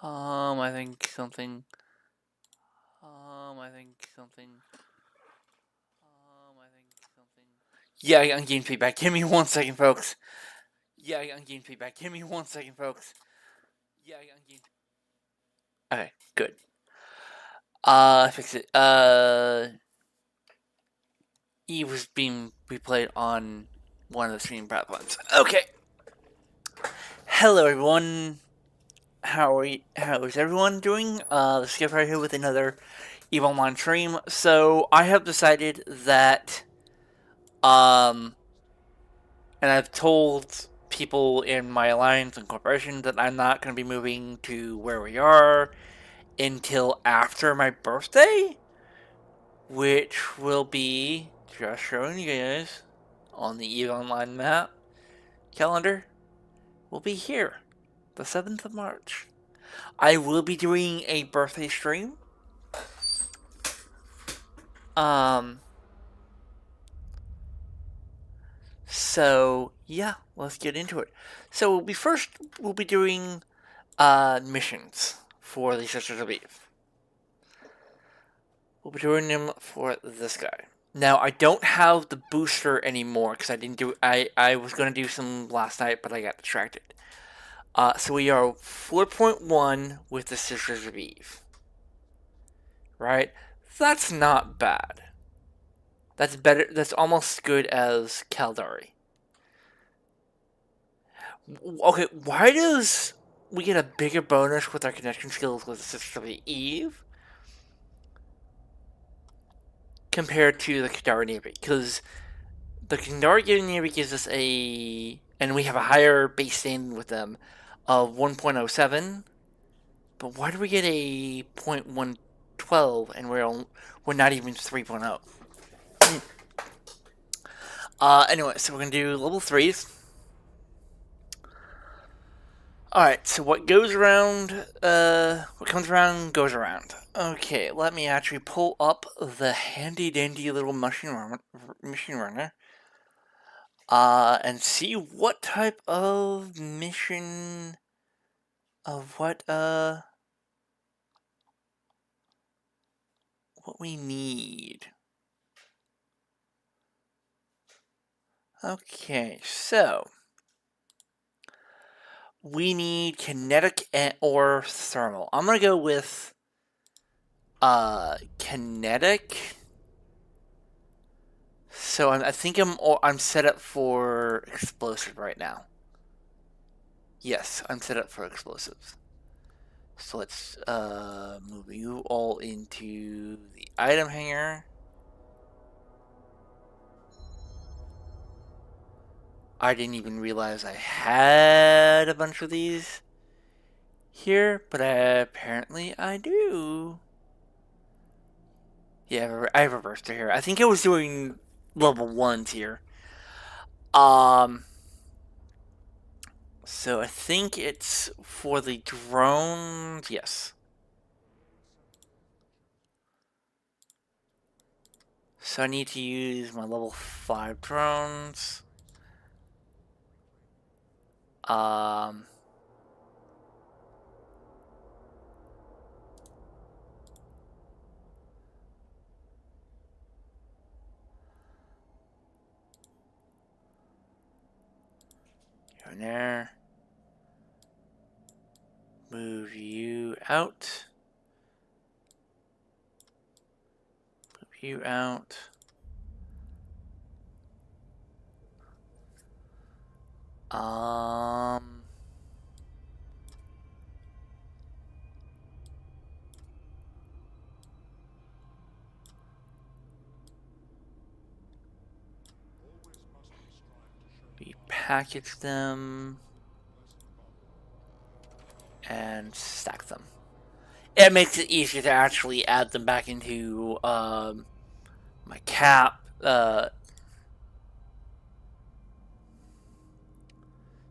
I think something. I think something. I think something. Yeah, I'm getting feedback. Give me 1 second, folks. Yeah, I'm getting feedback. Give me 1 second, folks. Yeah, I'm getting. Okay, good. Fix it. Eve was being replayed on one of the stream platforms. Okay. Hello, everyone. How is everyone doing? Let's get right here with another Eve Online stream. So I have decided that, and I've told people in my alliance and corporation that I'm not going to be moving to where we are until after my birthday, which will be just showing you guys on the Eve Online map calendar. Will be here, the 7th of March. I will be doing a birthday stream. So yeah, let's get into it. So we'll be doing missions for the Sisters of Eve. We'll be doing them for this guy. Now I don't have the booster anymore because I didn't do. I was gonna do some last night, but I got distracted. So we are 4.1 with the Sisters of Eve. Right? That's not bad. That's better. That's almost as good as Caldari. Okay, why does we get a bigger bonus with our connection skills with the Sisters of Eve compared to the Kandari Navy? Because the Kandari Navy gives us and we have a higher base standing with them of 1.07. But why do we get a 0.112 and we're not even 3.0? Anyway, so we're gonna do level 3s. Alright, so what comes around goes around. Okay, let me actually pull up the handy dandy little machine runner. And see what type of mission of what we need. Okay, so we need kinetic or thermal. I'm gonna go with kinetic. So I think I'm set up for explosive right now. Yes, I'm set up for explosives. So let's move you all into the item hanger. I didn't even realize I had a bunch of these here, but apparently I do. Yeah, I have a burster here. I think I was doing level 1s here. So I think it's for the drones. Yes. So I need to use my level 5 drones. Go in there. Move you out. Move you out. We package them and stack them. It makes it easier to actually add them back into my cap.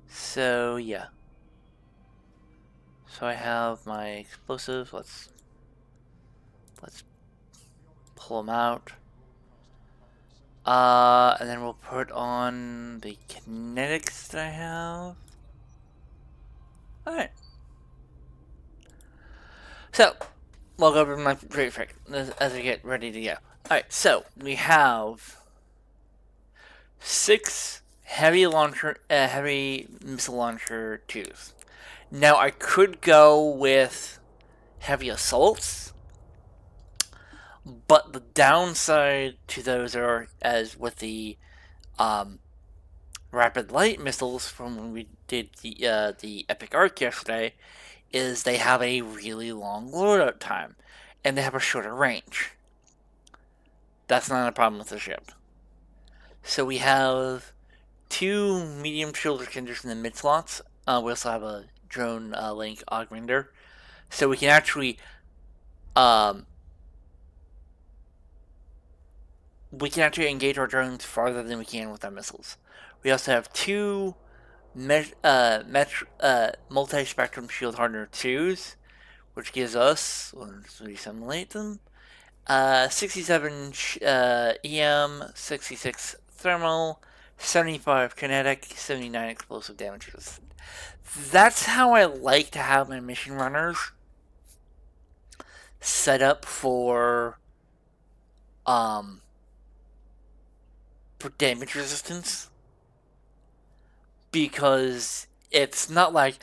So yeah. So I have my explosives. Let's pull them out. And then we'll put on the kinetics that I have. Alright. So, we'll go over my great frick as we get ready to go. Alright, so we have 6 heavy missile launcher 2s. Now I could go with heavy assaults, but the downside to those are, as with the rapid light missiles from when we did the Epic Arc yesterday, is they have a really long loadout time, and they have a shorter range. That's not a problem with the ship. So we have 2 medium shield extenders in the mid slots. We also have a drone link augmenter, so we can actually engage our drones farther than we can with our missiles. We also have 2 multi-spectrum shield hardener 2s, which gives us, let's simulate them, 67 EM, 66 thermal, 75 kinetic, 79 explosive damage resistant. That's how I like to have my mission runners set up for damage resistance, because it's not like,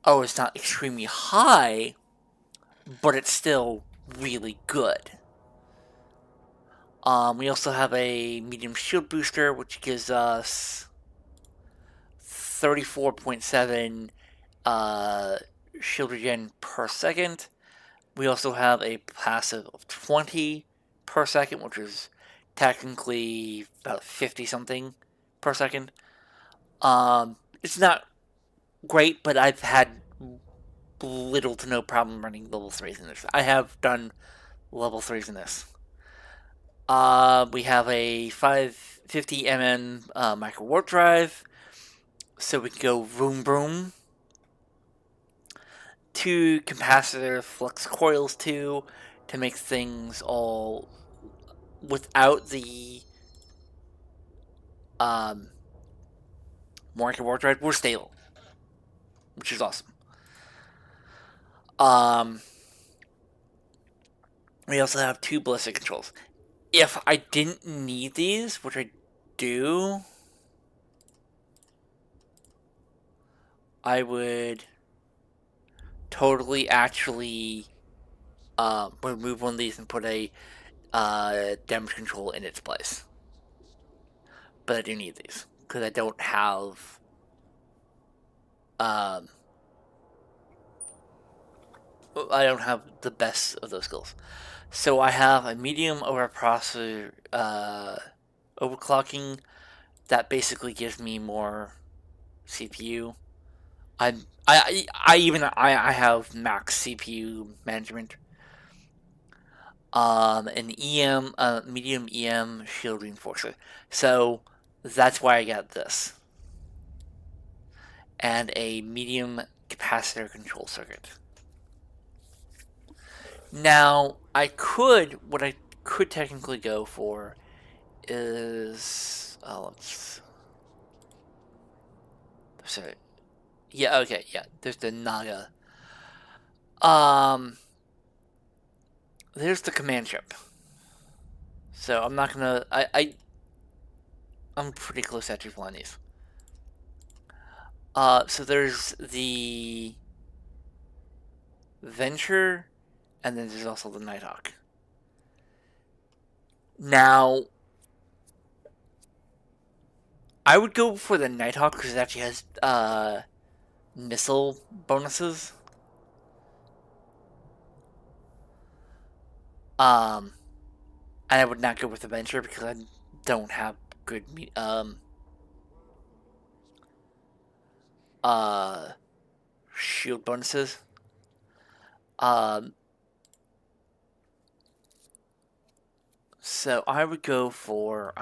oh, it's not extremely high, but it's still really good. We also have a medium shield booster, which gives us 34.7 shield regen per second. We also have a passive of 20 per second, which is technically about 50 something per second. It's not great, but I've had little to no problem running level 3s in this. I have done level 3s in this. We have a 550 mm micro warp drive, so we can go vroom vroom. 2 capacitor flux coils to make things all without the micro warp drive. We're stable, which is awesome. We also have 2 ballistic controls. If I didn't need these, which I do, I would totally actually remove one of these and put a damage control in its place. But I do need these because I don't have the best of those skills. So I have a medium overprocessor overclocking that basically gives me more CPU. I have max CPU management. An EM, medium EM shield reinforcer. So that's why I got this. And a medium capacitor control circuit. Now, what I could technically go for is, sorry. Yeah, okay, yeah, there's the Naga. There's the command ship. So I'm not gonna, I'm pretty close to actually flying these. So there's the Venture, and then there's also the Nighthawk. Now, I would go for the Nighthawk because it actually has missile bonuses. And I would not go with the Venture because I don't have good shield bonuses. So I would go for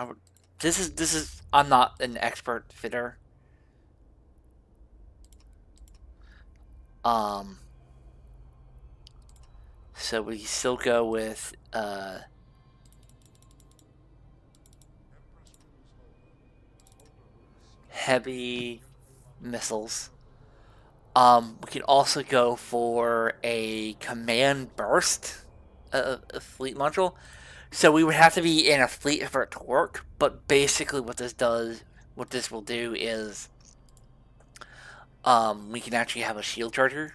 this is I'm not an expert fitter. So we still go with heavy missiles. We can also go for a command burst, a fleet module. So we would have to be in a fleet for it to work. But basically, what this will do is, we can actually have a shield charger,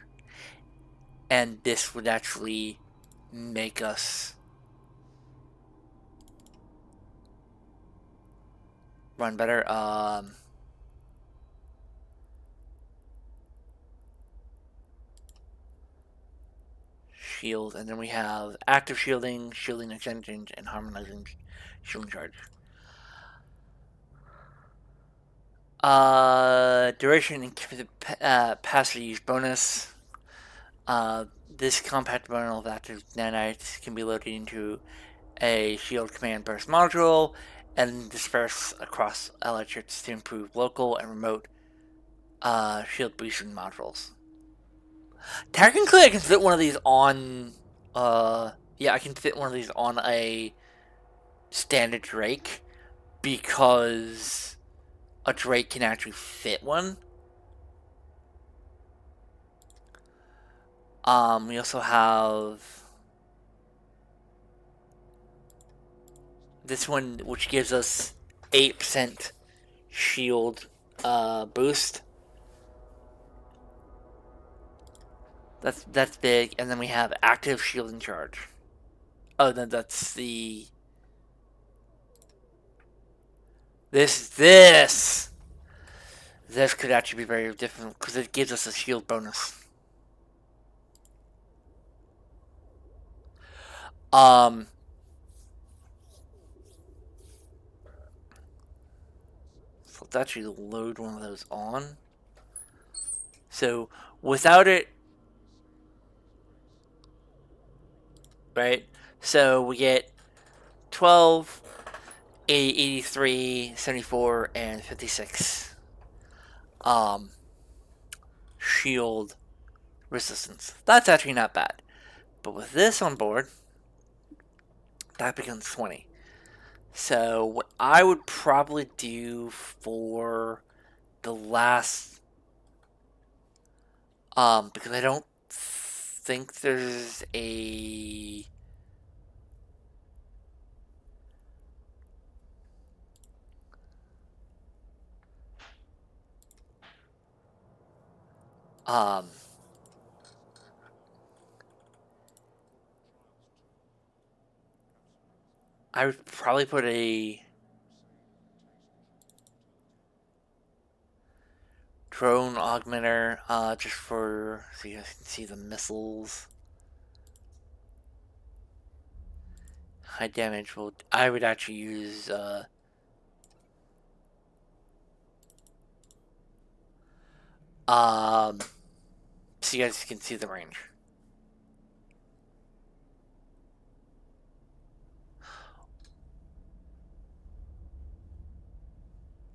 and this would actually make us run better. Shield, and then we have active shielding, shielding extensions, and harmonizing shielding charge. Duration and capacity use bonus. This compact bundle of active nanites can be loaded into a shield command burst module and disperse across electrics to improve local and remote shield boosting modules. Technically, I can fit one of these on. Yeah, I can fit one of these on a standard Drake because a Drake can actually fit one. We also have this one, which gives us 8% shield boost. That's big, and then we have active shielding charge. Oh, then that's the this could actually be very different because it gives us a shield bonus. Um, so let's actually load one of those on. So without it, right? So we get 12, 83, 74, and 56 shield resistance. That's actually not bad. But with this on board, that becomes 20. So what I would probably do for the last, because I don't think there's a um I would probably put a drone augmenter, just for so you guys can see the missiles. High damage. Well, I would actually use um so you guys can see the range.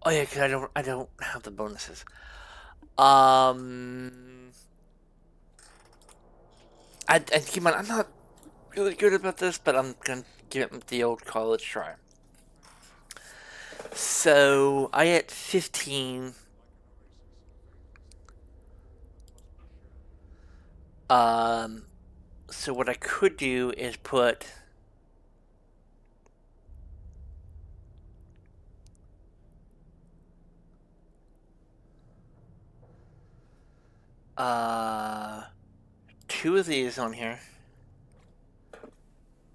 Oh yeah, because I don't have the bonuses. Um, I keep on. I'm not really good about this, but I'm gonna give it the old college try. So I at 15. Um, so what I could do is put uh 2 of these on here.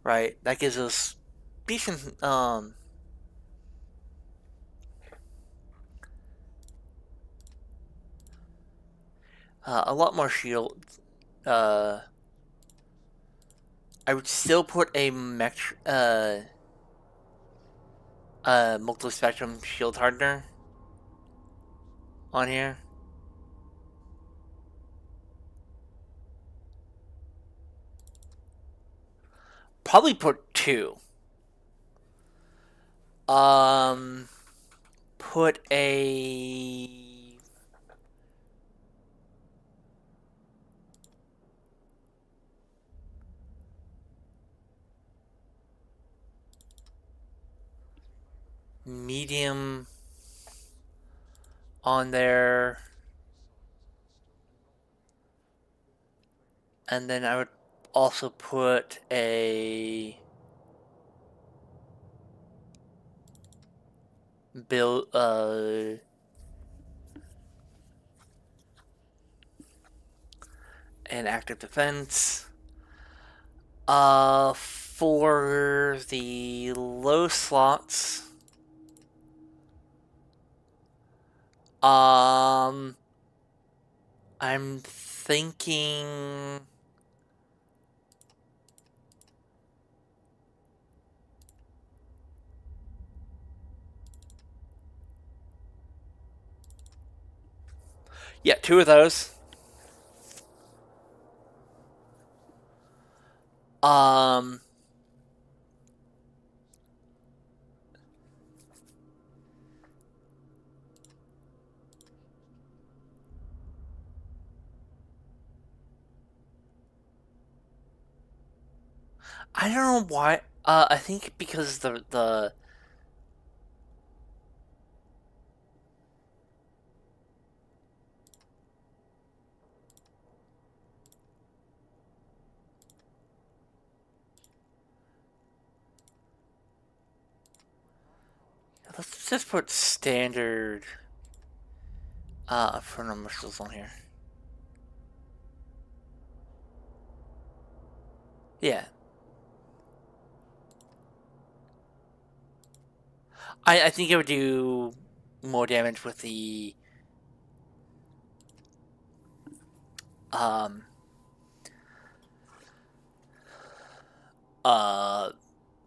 Right, that gives us decent a lot more shield. Uh, I would still put a multi-spectrum shield hardener on here. Probably put 2. Um, put a medium on there. And then I would also put a build an active defense. For the low slots, I'm thinking. Yeah, two of those. Um, I don't know why. I think because the let's just put standard for missiles on here. Yeah, I think it would do more damage with the um uh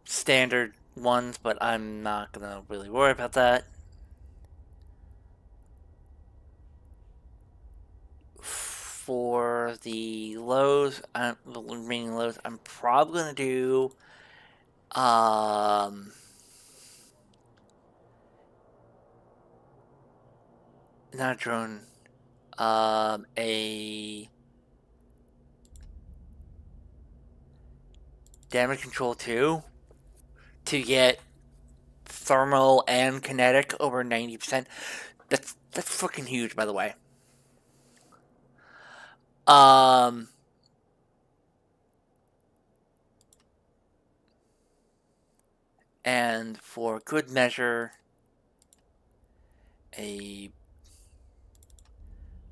standard ones, but I'm not gonna really worry about that. For the lows, the remaining lows, I'm probably gonna do not a drone, a damage control 2 to get thermal and kinetic over 90%. That's fucking huge, by the way. Um, and for good measure, a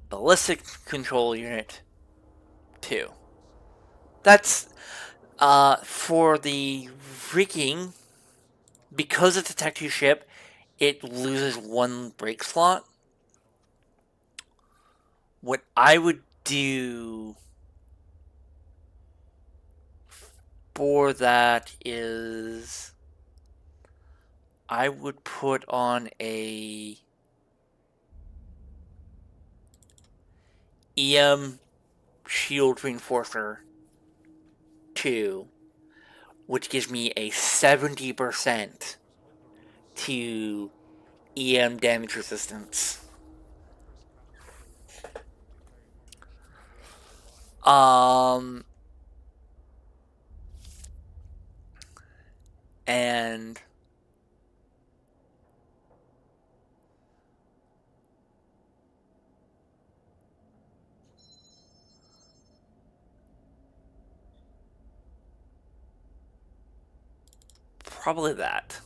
ballistic control unit 2. That's for the rigging, because it's a Tech 2 ship, it loses one brake slot. What I would do for that is I would put on a EM shield reinforcer 2, which gives me a 70% to EM damage resistance. Um, and probably that.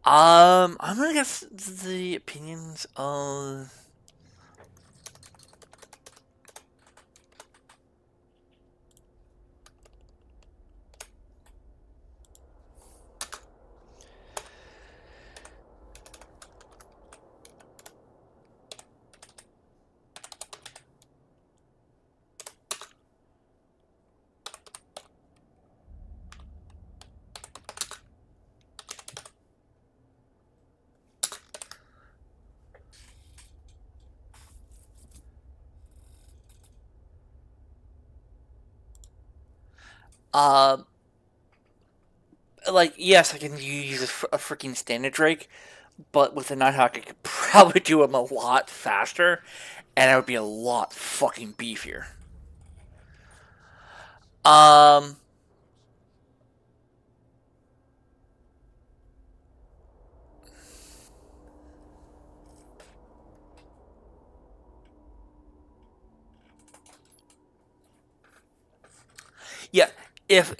I'm gonna guess the opinions of um like, yes, I can use a freaking standard Drake, but with the Nighthawk, I could probably do them a lot faster, and I would be a lot fucking beefier. Um, Yeah, if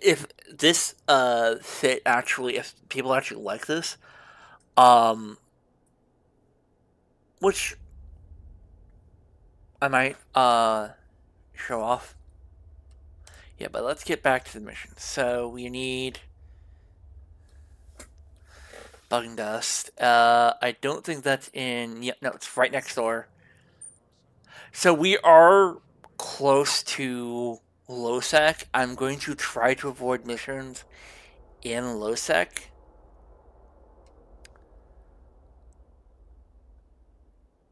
this fit actually, if people actually like this, um, which I might show off. Yeah, but let's get back to the mission. So we need bug and dust. I don't think that's in. Yeah, no, it's right next door. So we are close to Losec. I'm going to try to avoid missions in Losec.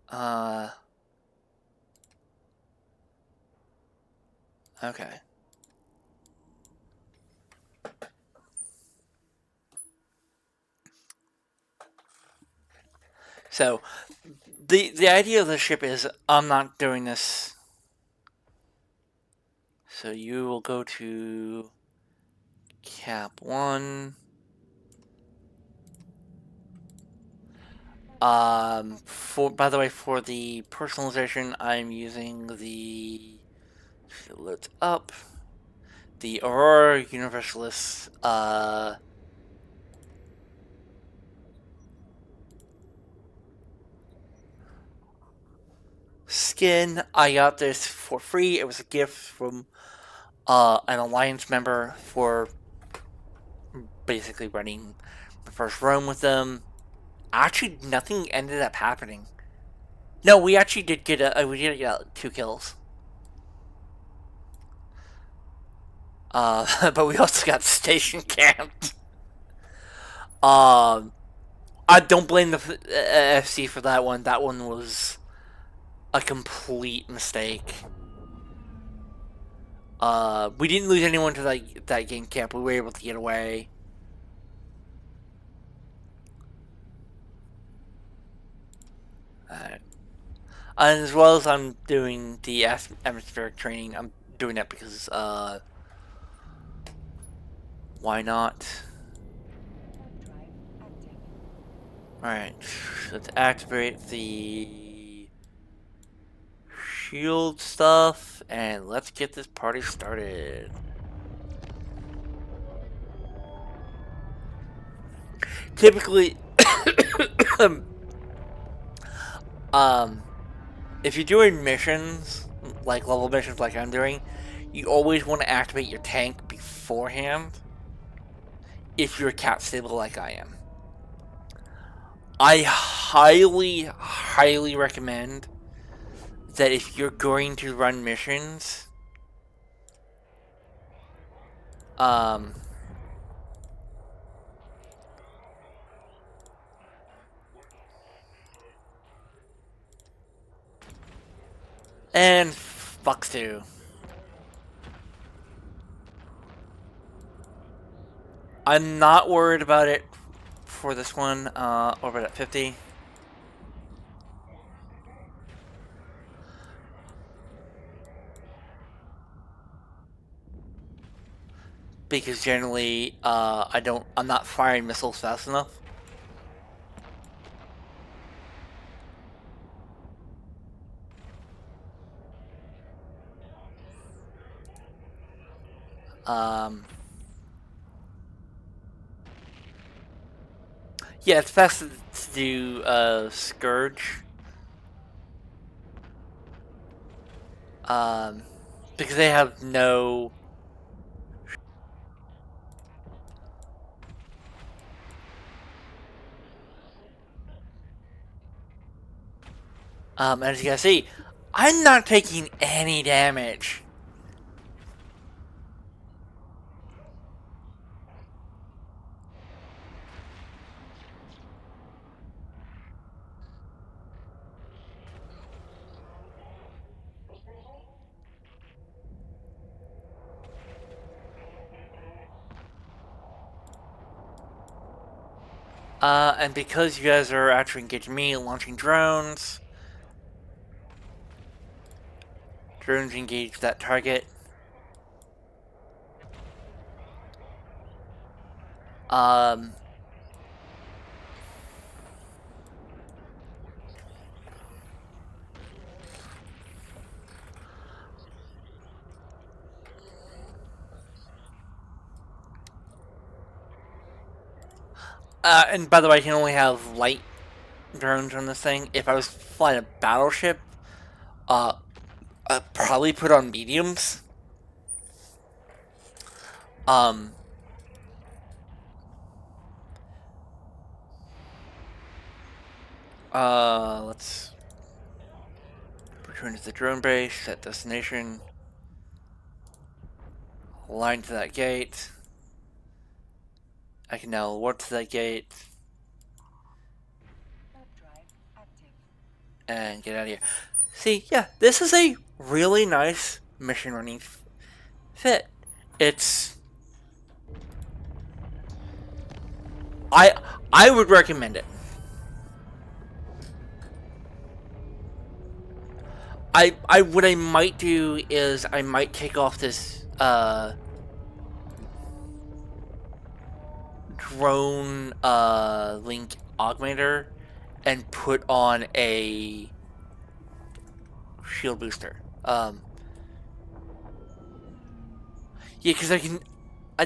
Uh, okay. So the idea of the ship is I'm not doing this. So you will go to Cap 1. For by the way, for the personalization, I'm using the loads up the Aurora Universalist. Skin. I got this for free. It was a gift from an Alliance member for basically running the first roam with them. Actually, nothing ended up happening. No, we actually did get we did get 2 kills. But we also got station camped. I don't blame the FC for that one. That one was a complete mistake. We didn't lose anyone to that game camp. We were able to get away. Alright. And as well as I'm doing the atmospheric training, I'm doing that because, why not? Alright, let's activate the shield stuff, and let's get this party started. Typically, if you're doing missions, like level missions like I'm doing, you always want to activate your tank beforehand if you're cat stable like I am. I highly recommend that if you're going to run missions, and fucks too. I'm not worried about it for this one, over at 50. Because generally, I'm not firing missiles fast enough. Yeah, it's best to do, Scourge. Because they have no... as you can see, I'm not taking any damage. And because you guys are actually engaging me, launching drones engage that target. And by the way, I can only have light drones on this thing. If I was flying a battleship, I'd probably put on mediums. Um, let's return to the drone base, set destination, align to that gate. I can now warp to that gate and get out of here. See, yeah, this is a really nice mission running fit. It's I would recommend it. I what I might do is I might take off this drone link augmenter and put on a shield booster. Yeah, because I can.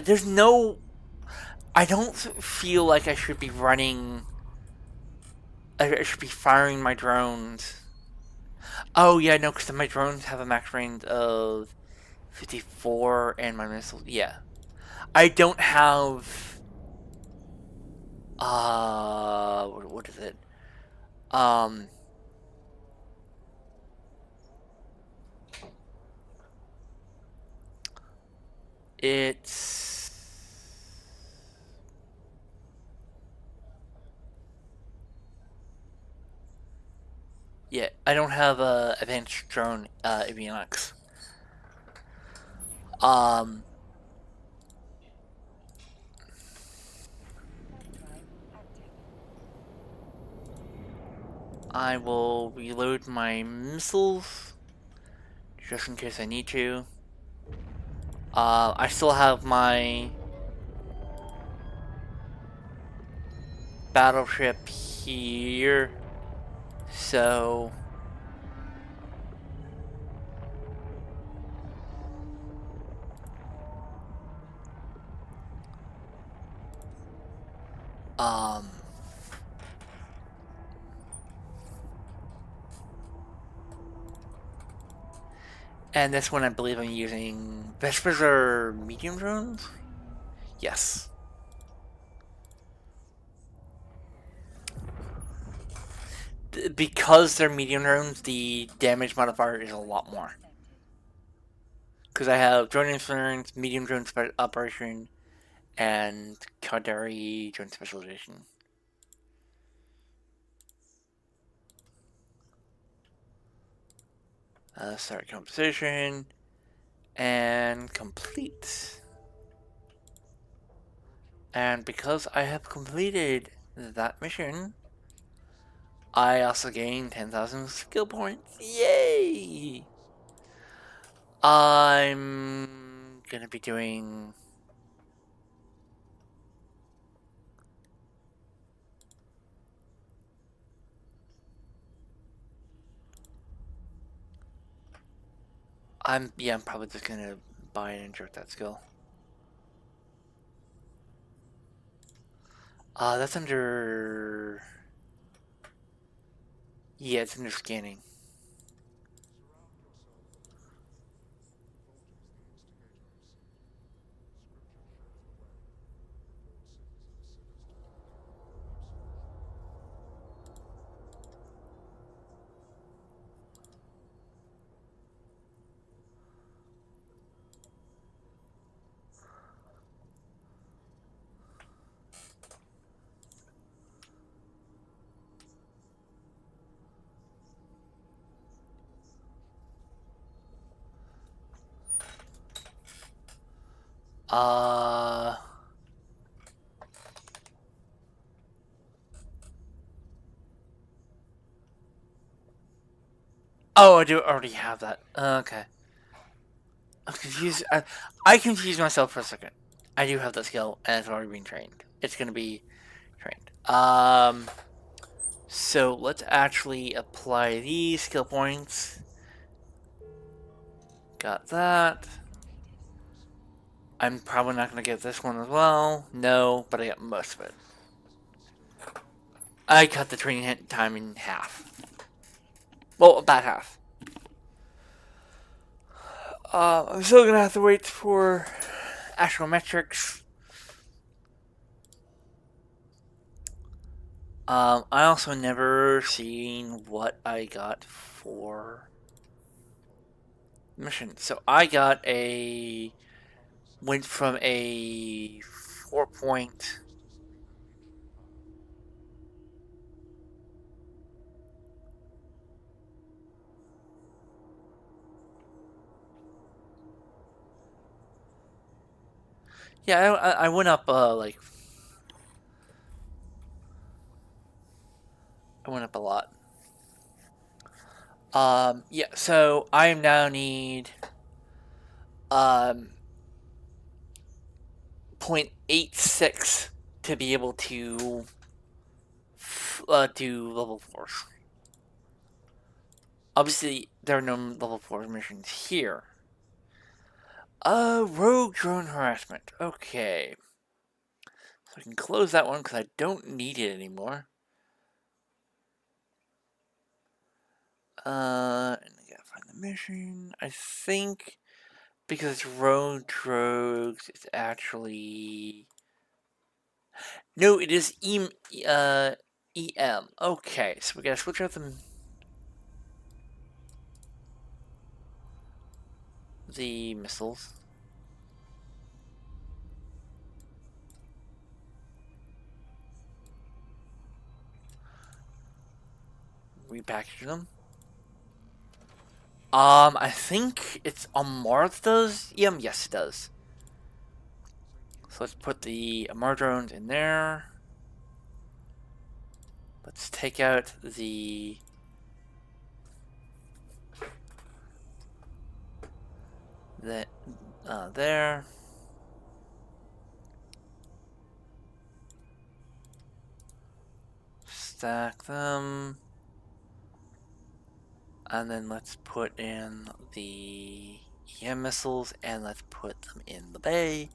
There's no. I don't feel like I should be running. I should be firing my drones. Oh yeah, no, because my drones have a max range of 54, and my missiles. Yeah, I don't have. What is it? Um. It's. Yeah, I don't have a advanced drone avionics. I will reload my missiles just in case I need to. I still have my battleship here, so and this one I believe I'm using Vespers or medium drones? Yes. Because they're medium drones, the damage modifier is a lot more. Because I have drone interference, medium drone operation, and Kavfire drone specialization. Start composition and complete. And because I have completed that mission, I also gained 10,000 skill points. Yay! I'm gonna be doing. I'm probably just gonna buy and insert that skill. That's under. Yeah, it's under scanning. Oh, I do already have that. Okay. I'm confused. I confused myself for a second. I do have that skill, and it's already been trained. It's gonna be trained. So let's actually apply these skill points. Got that. I'm probably not gonna get this one as well. No, but I got most of it. I cut the training time in half. Well, about half. I'm still gonna have to wait for astrometrics. I also never seen what I got for mission. So I got went from a 4 point. Yeah, I went up like I went up a lot. Yeah, so I now need 0.86 to be able to do level 4s. Obviously, there are no level 4 missions here. Rogue drone harassment. Okay. So I can close that one because I don't need it anymore. And I gotta find the mission. I think because it's rogue drogues, it's actually... No, it is EM. Okay, so we gotta switch out the missiles. Repackage them. I think it's on Mars does? Yes it does. So let's put the Amar drones in there. Let's take out the... there. Stack them. And then let's put in the EM missiles and let's put them in the bay.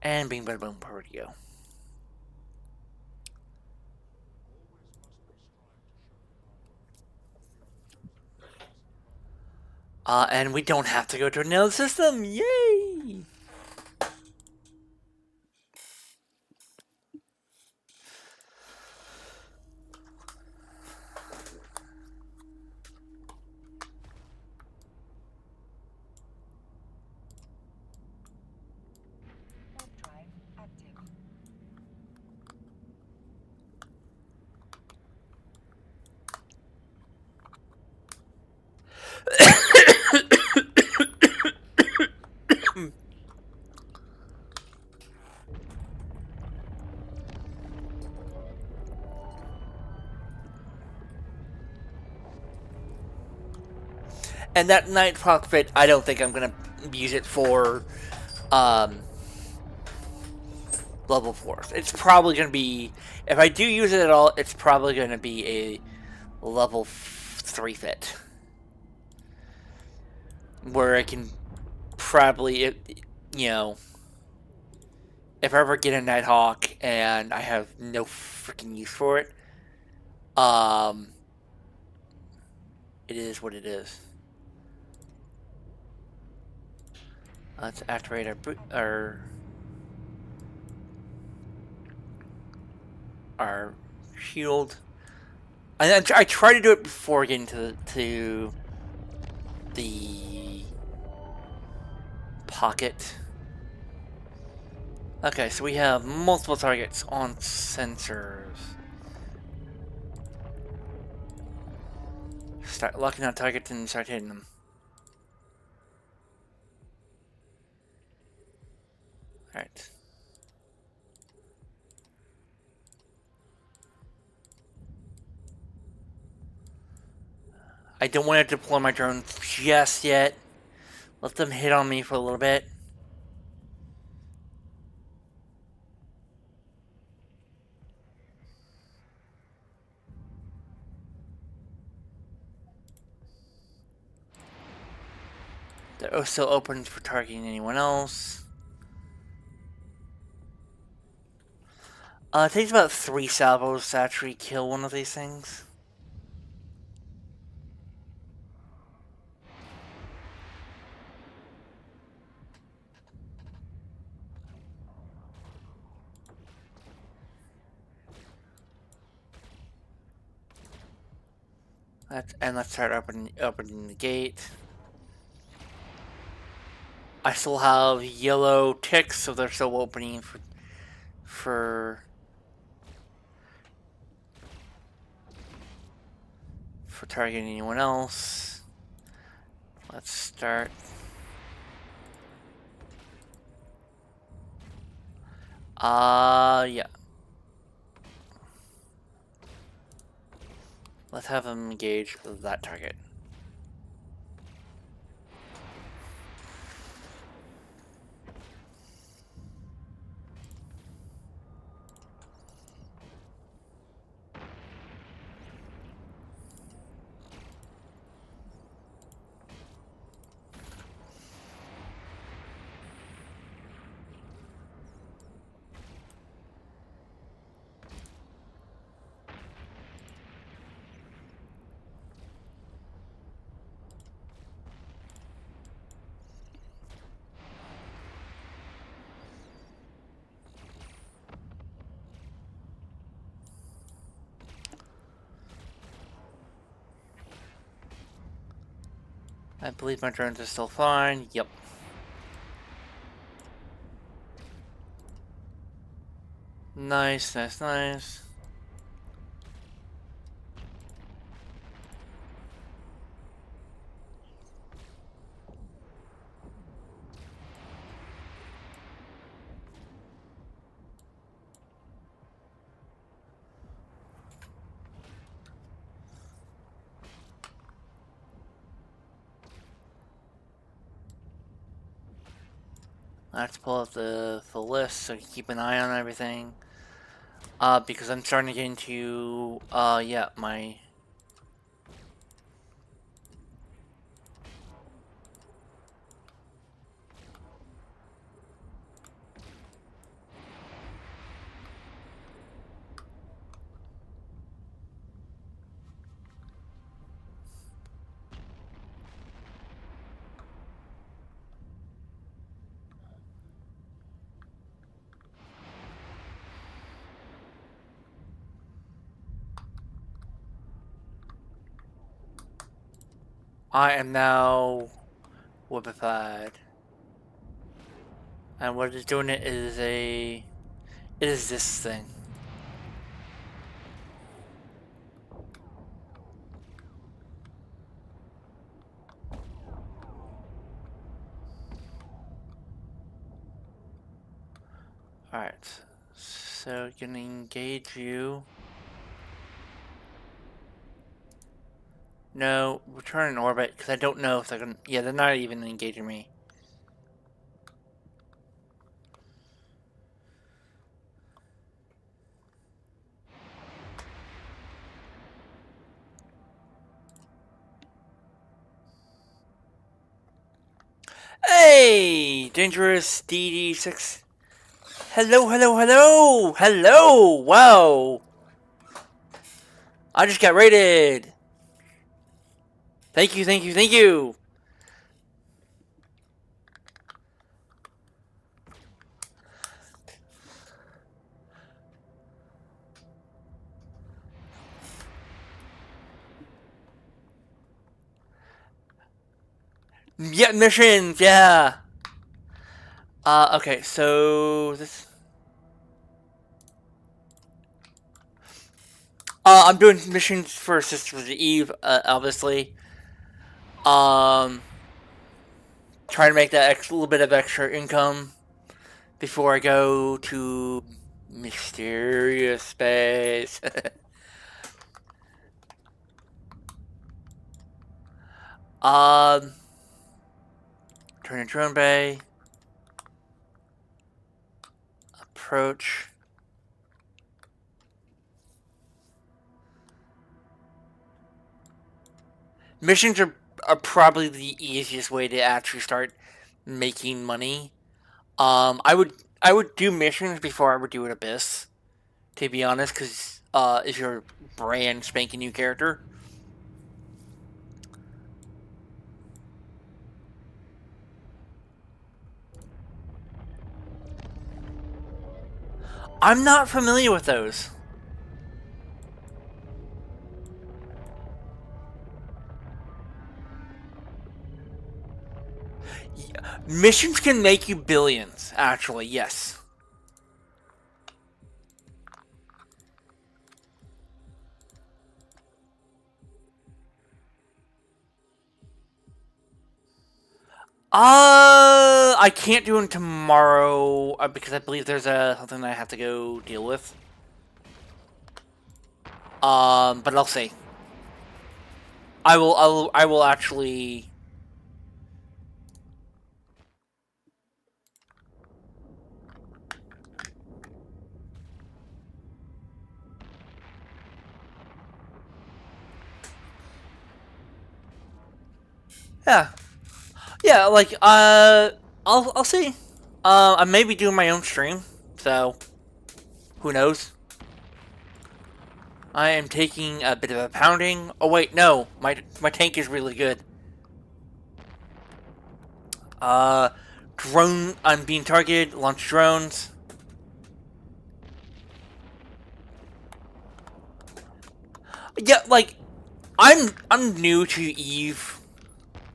And bing bada boom, ready to go. And we don't have to go to another system. Yay! And that night cockpit, I don't think I'm gonna use it for level 4s. It's probably gonna be, if I do use it at all, it's probably gonna be a level 3 fit, where I can probably, you know, if I ever get a Nighthawk and I have no freaking use for it, it is what it is. Let's activate our shield. I try to do it before getting to the pocket. Okay, so we have multiple targets on sensors. Start locking on targets and start hitting them. Alright. I don't want to deploy my drones just yet. Let them hit on me for a little bit. They're also open for targeting anyone else. It takes about 3 salvos to actually kill one of these things. And let's start opening the gate. I still have yellow ticks, so they're still opening for targeting anyone else. Let's start. Yeah. Let's have him engage that target. I believe my drones are still fine. Yep. Nice, nice, nice. Let's pull up the list so you keep an eye on everything. Because I'm starting to get into, yeah, my... I am now Whipified. And what is doing it is it is this thing. Alright, so gonna engage you. No, return in orbit, because I don't know if they're gonna... Yeah, they're not even engaging me. Hey! Dangerous DD6. Hello, hello, hello! Hello! Wow! I just got raided! Thank you, thank you, thank you! Yeah, missions, yeah! Okay, so this... I'm doing missions for Sisters of Eve, obviously. Trying to make that little bit of extra income before I go to mysterious space. um, turn a drone bay. Approach. Missions are probably the easiest way to actually start making money. I would do missions before I would do an Abyss. to be honest, because it's your brand spanking new character. I'm not familiar with those. Missions can make you billions, actually, yes. I can't do them tomorrow because I believe there's something that I have to go deal with. But I'll see. I will actually. Yeah, yeah. Like, I'll see. I may be doing my own stream, so who knows? I am taking a bit of a pounding. Oh wait, no, my tank is really good. Uh, drone. I'm being targeted. Launch drones. Yeah, like, I'm new to Eve.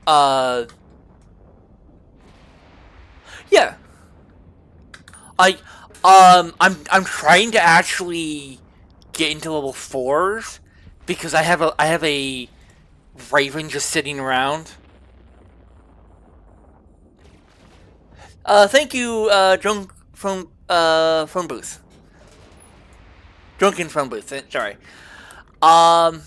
Uh, yeah. I I'm trying to actually get into level 4s because I have a Raven just sitting around. Thank you, drunk phone booth. Drunken phone booth. Sorry. Um.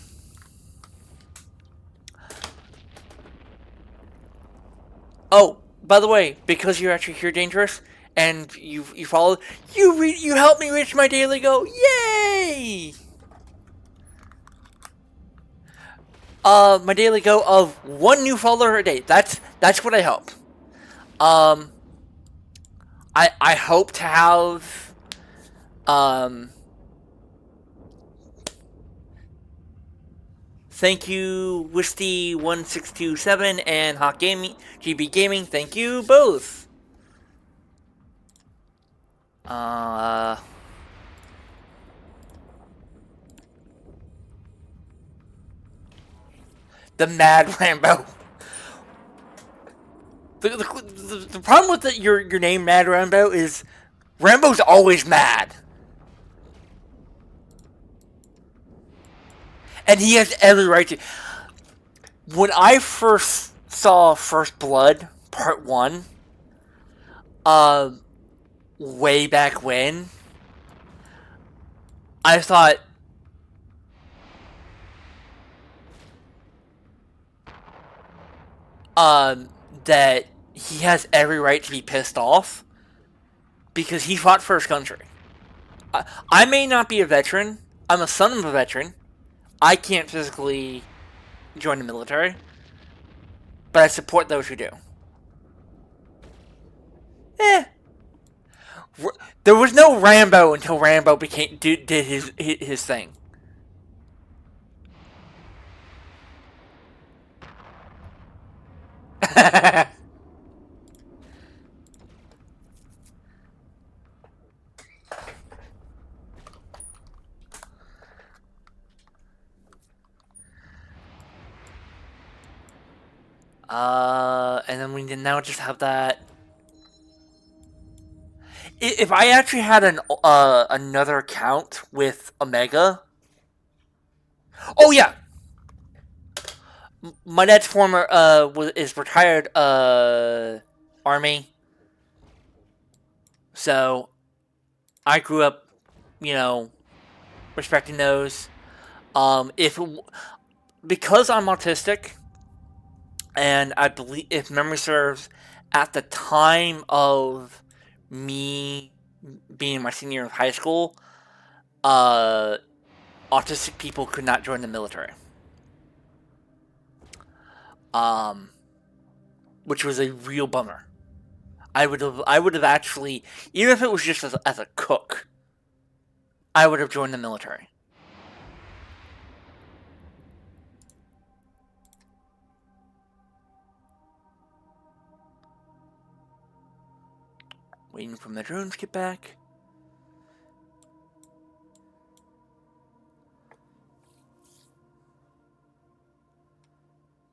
Oh, by the way, because you're actually here, dangerous, and you followed, you helped me reach my daily goal. Yay! My daily goal of 1 new follower a day. That's what I hope. Um, I hope to have thank you, Wisty1627 and Hawk Gaming, GB Gaming. Thank you both. The Mad Rambo. The problem with your name, Mad Rambo, is Rambo's always mad. And he has every right to. When I first saw First Blood Part 1, uh, way back when, I thought, that he has every right to be pissed off because he fought for his country. I may not be a veteran. I'm a son of a veteran. I can't physically join the military, but I support those who do. Eh. There was no Rambo until Rambo did his thing. And then we can now just have that. If I actually had another account with Omega. Oh yeah, my dad's former is retired army. So I grew up, you know, respecting those. If because I'm autistic, and I believe, if memory serves, at the time of me being my senior of high school, autistic people could not join the military. Which was a real bummer. I would have actually, even if it was just as a cook, I would have joined the military. Waiting for the drones to get back.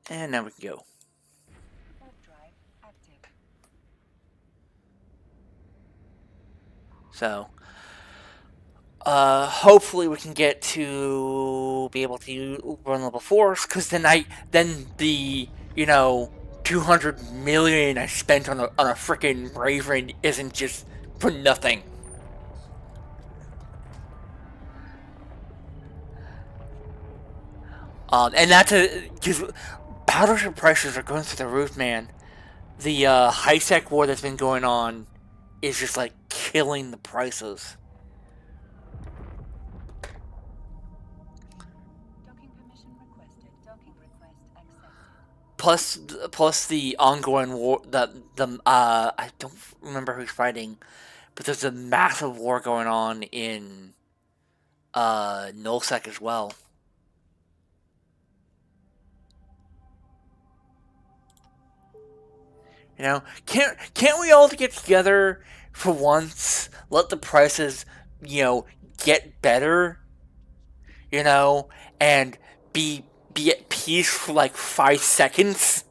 And now we can go. So, hopefully we can get to be able to run level 4s, because then the, 200 million I spent on a freaking Raven isn't just for nothing. And that's because battleship prices are going through the roof, man. The high-tech war that's been going on is just like killing the prices. Plus the ongoing war, the I don't remember who's fighting, but there's a massive war going on in Nullsec as well. Can't we all get together for once? Let the prices, get better, and be at peace for like 5 seconds.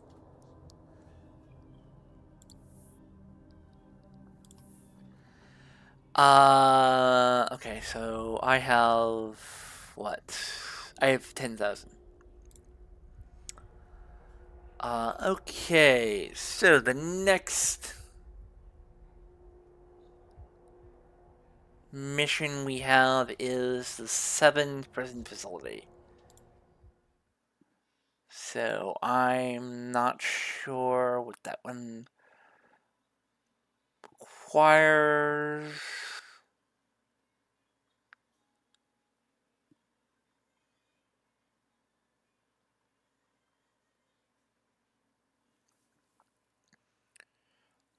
Okay, so I have what? I have 10,000. Okay, so the next mission we have is the 7th prison facility. So I'm not sure what that one requires.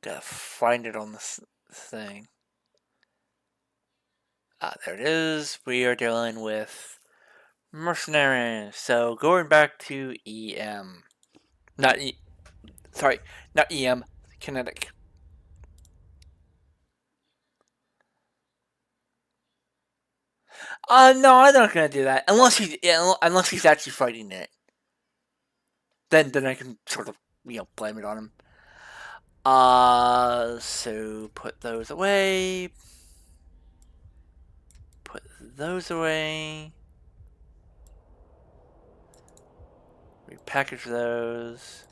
Gotta find it on this thing. There it is. We are dealing with mercenaries. So going back to EM. Not EM, kinetic. No, I'm not gonna do that unless he's actually fighting it. Then I can sort of blame it on him. So put those away. Put those away. Repackage those.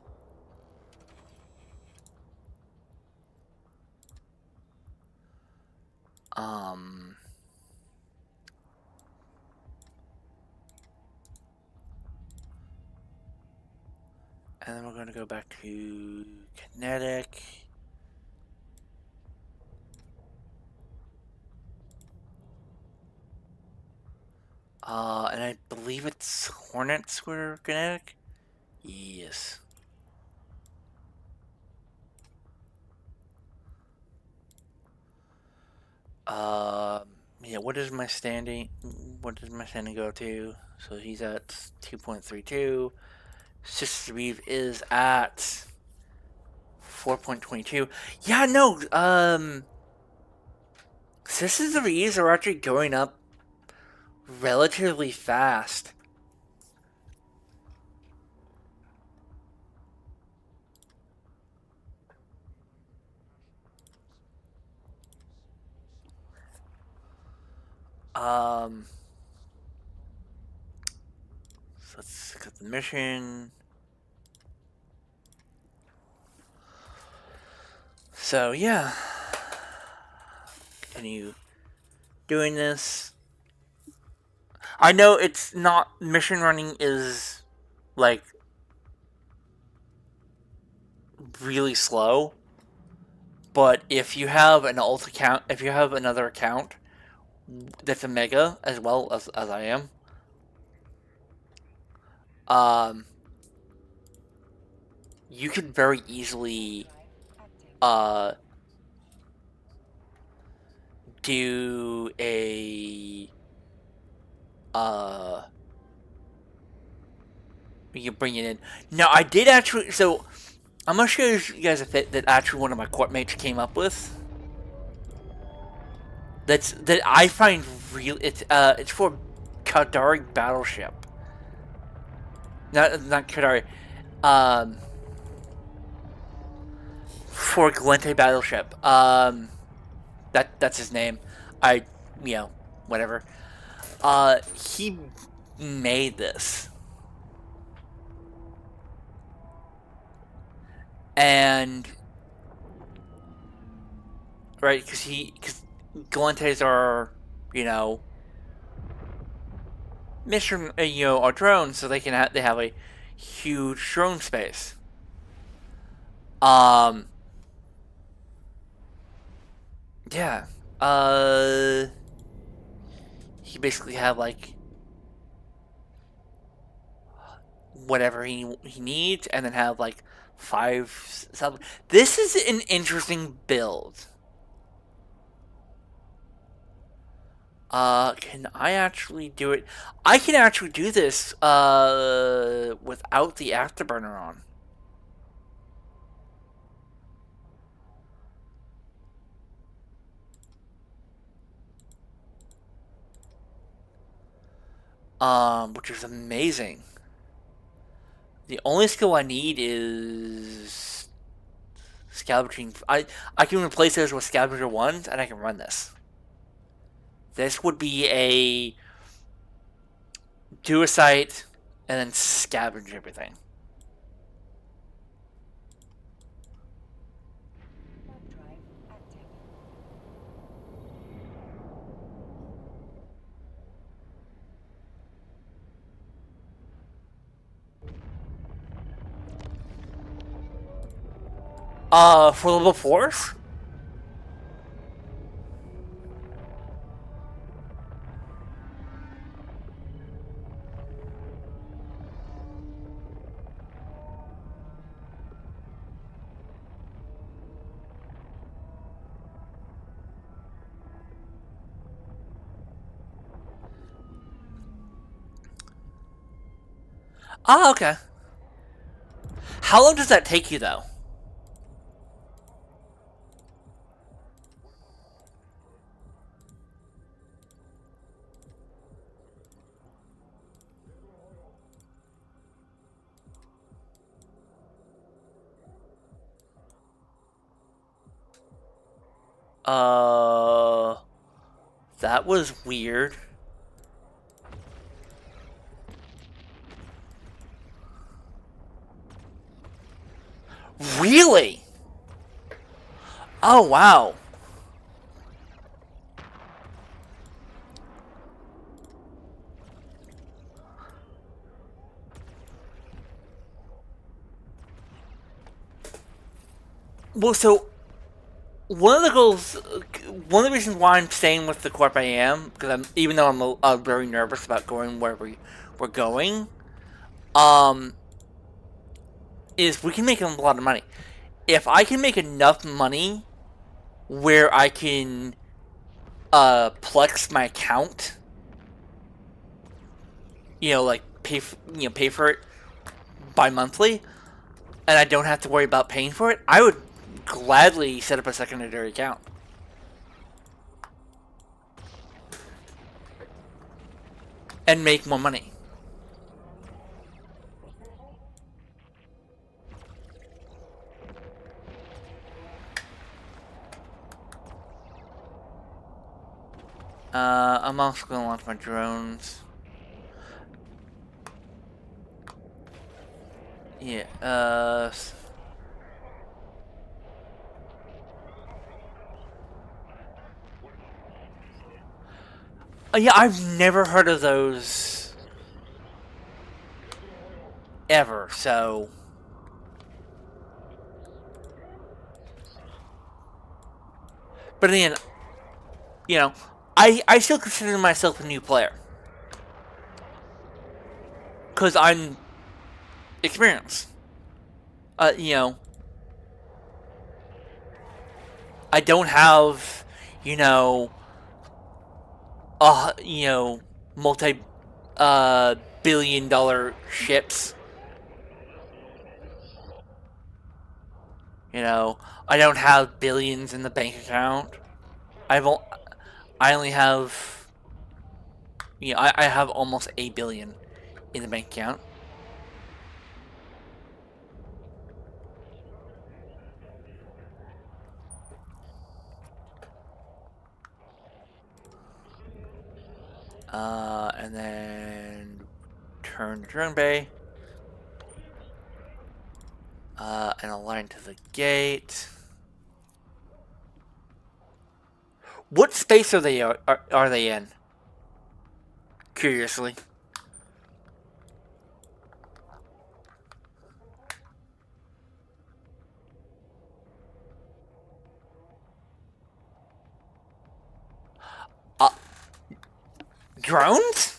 And then we're going to go back to kinetic. And I believe it's Hornet Square kinetic? Yes. Yeah, what does my standing go to? So he's at 2.32. Sister Reeve is at 4.22. Yeah, no, Sister Reeves are actually going up relatively fast. So let's look at the mission. So yeah, continue doing this. I know it's not, mission running is like really slow, but if you have an alt account, if you have another account that's a mega as well as I am, you can very easily do a we can bring it in. Now I did actually, so I'm gonna show you guys a fit that actually one of my court mates came up with. That I find real. It's for Kadari battleship. Not Kadari. For Galente battleship. That's his name. Whatever. He made this. And right, because Galentes are, mission, are drones, so they have a huge drone space. Yeah. He basically have like whatever he needs, and then have like 5 sub. This is an interesting build. Can I actually do it? I can actually do this without the afterburner on. Which is amazing. The only skill I need is scavenging. I can replace those with scavenger 1s, and I can run this. This would be a do a site and then scavenge everything. For level 4s? Ah, okay. How long does that take you, though? That was weird. Really? Oh, wow. Well, so one of the goals, one of the reasons why I'm staying with the corp I am, because even though I'm very nervous about going where we're going, is we can make a lot of money. If I can make enough money where I can plex my account, like pay for it bi-monthly, and I don't have to worry about paying for it, I would gladly set up a secondary account. And make more money. I'm also going to launch my drones. Yeah, yeah, I've never heard of those ever, so but then, I still consider myself a new player because I'm experienced. I don't have, you know, multi billion-dollar ships. You know, I don't have billions in the bank account. I've I only have, you know, I have almost 8 billion in the bank account. And then turn to drone bay. And align to the gate. What space are they in? Curiously. Uh, drones?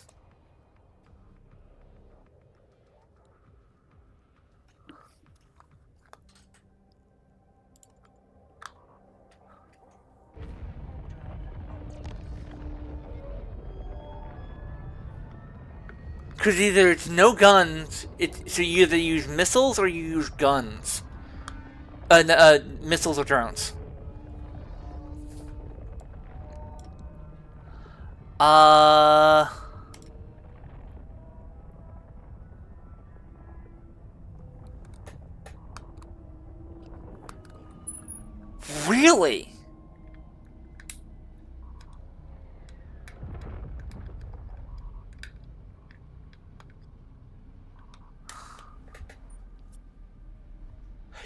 Because either it's no guns, so you either use missiles or you use guns. Missiles or drones. Uh... Really?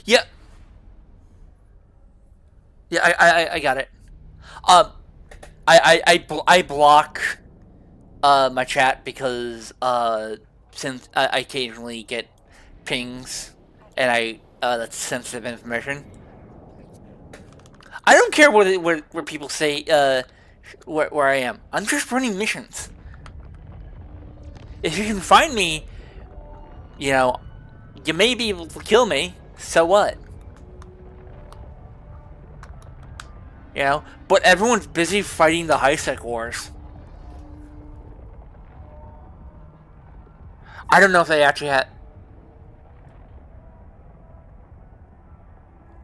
Yeah. Yeah, I got it. Um, I block my chat because since I occasionally get pings and that's sensitive information. I don't care where people say where I am. I'm just running missions. If you can find me, you know, you may be able to kill me. So what? You know, but everyone's busy fighting the high-tech wars. I don't know if they actually had.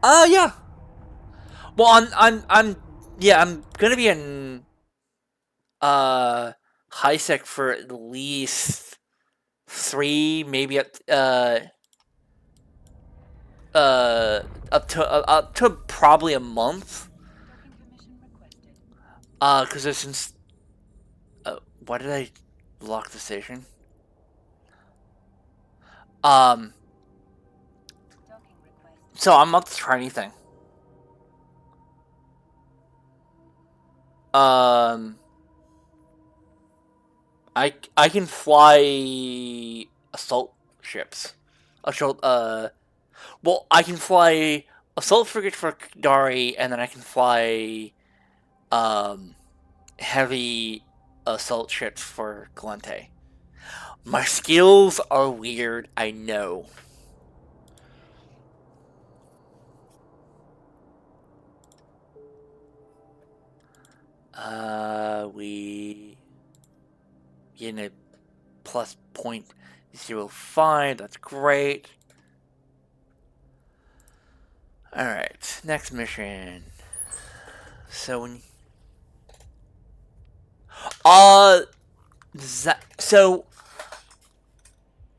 Yeah. Well, yeah, I'm gonna be in high sec for at least 3, maybe uh up to probably a month. Because there's since why did I lock the station? Um, so I'm not to try anything. Um, I can fly assault ships. Assault well, I can fly assault frigates for Dari, and then I can fly um heavy assault ships for Galente. My skills are weird, I know. We get a plus 0.05. That's great. Alright, next mission. So when... so...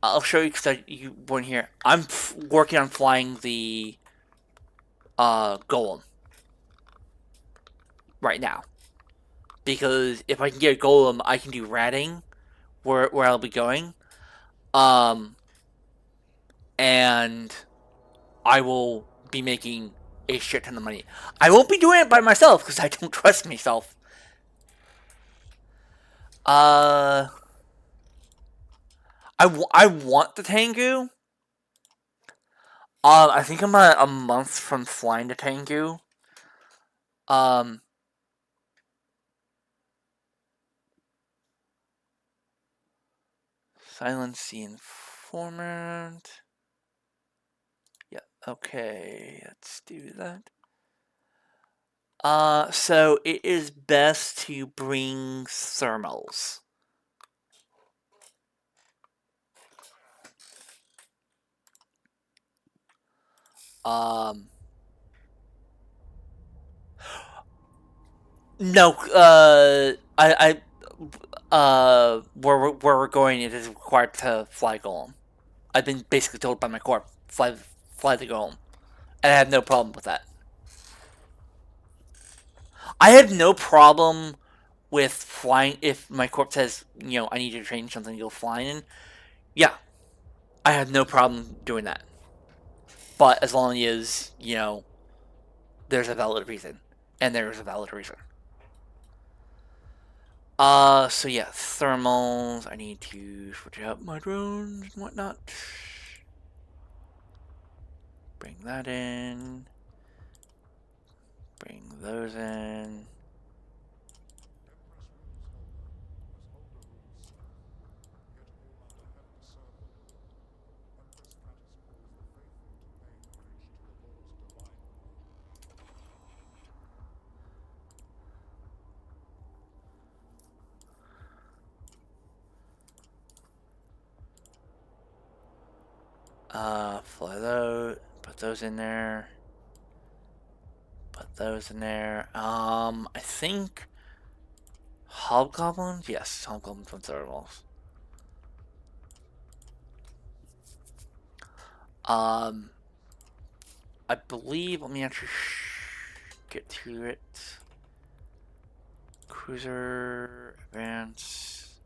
I'll show you because you weren't here. I'm working on flying the golem right now. Because if I can get a golem, I can do ratting where I'll be going. And I will be making a shit ton of money. I won't be doing it by myself because I don't trust myself. I want the Tengu. I think I'm a month from flying to Tengu. Silence the informant. Yeah, okay, let's do that. So it is best to bring thermals. No, where we're going, it is required to fly golem. I've been basically told by my corp, fly the golem, and I have no problem with that. I have no problem with flying if my corp says, I need you to train something to go flying in. Yeah, I have no problem doing that. But as long as, there's a valid reason. And there's a valid reason. So yeah, thermals. I need to switch out my drones and whatnot. Bring that in. Bring those in. Fly those. Put those in there. Put those in there. I think hobgoblins. Yes, hobgoblins and thermals. Um, I believe. Let me actually get to it. Cruiser, advance,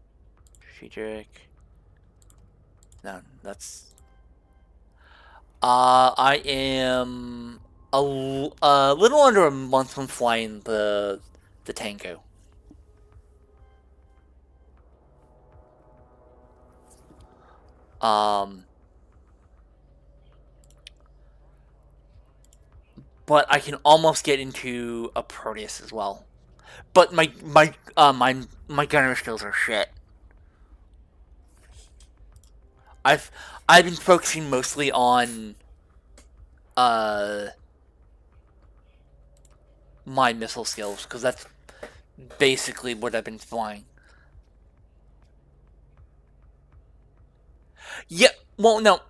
strategic. No, that's. I am a little under a month from flying the Tango. Um, but I can almost get into a Proteus as well. But my gunner skills are shit. I've I've been focusing mostly on uh my missile skills because that's basically what I've been flying. Yeah, well, no.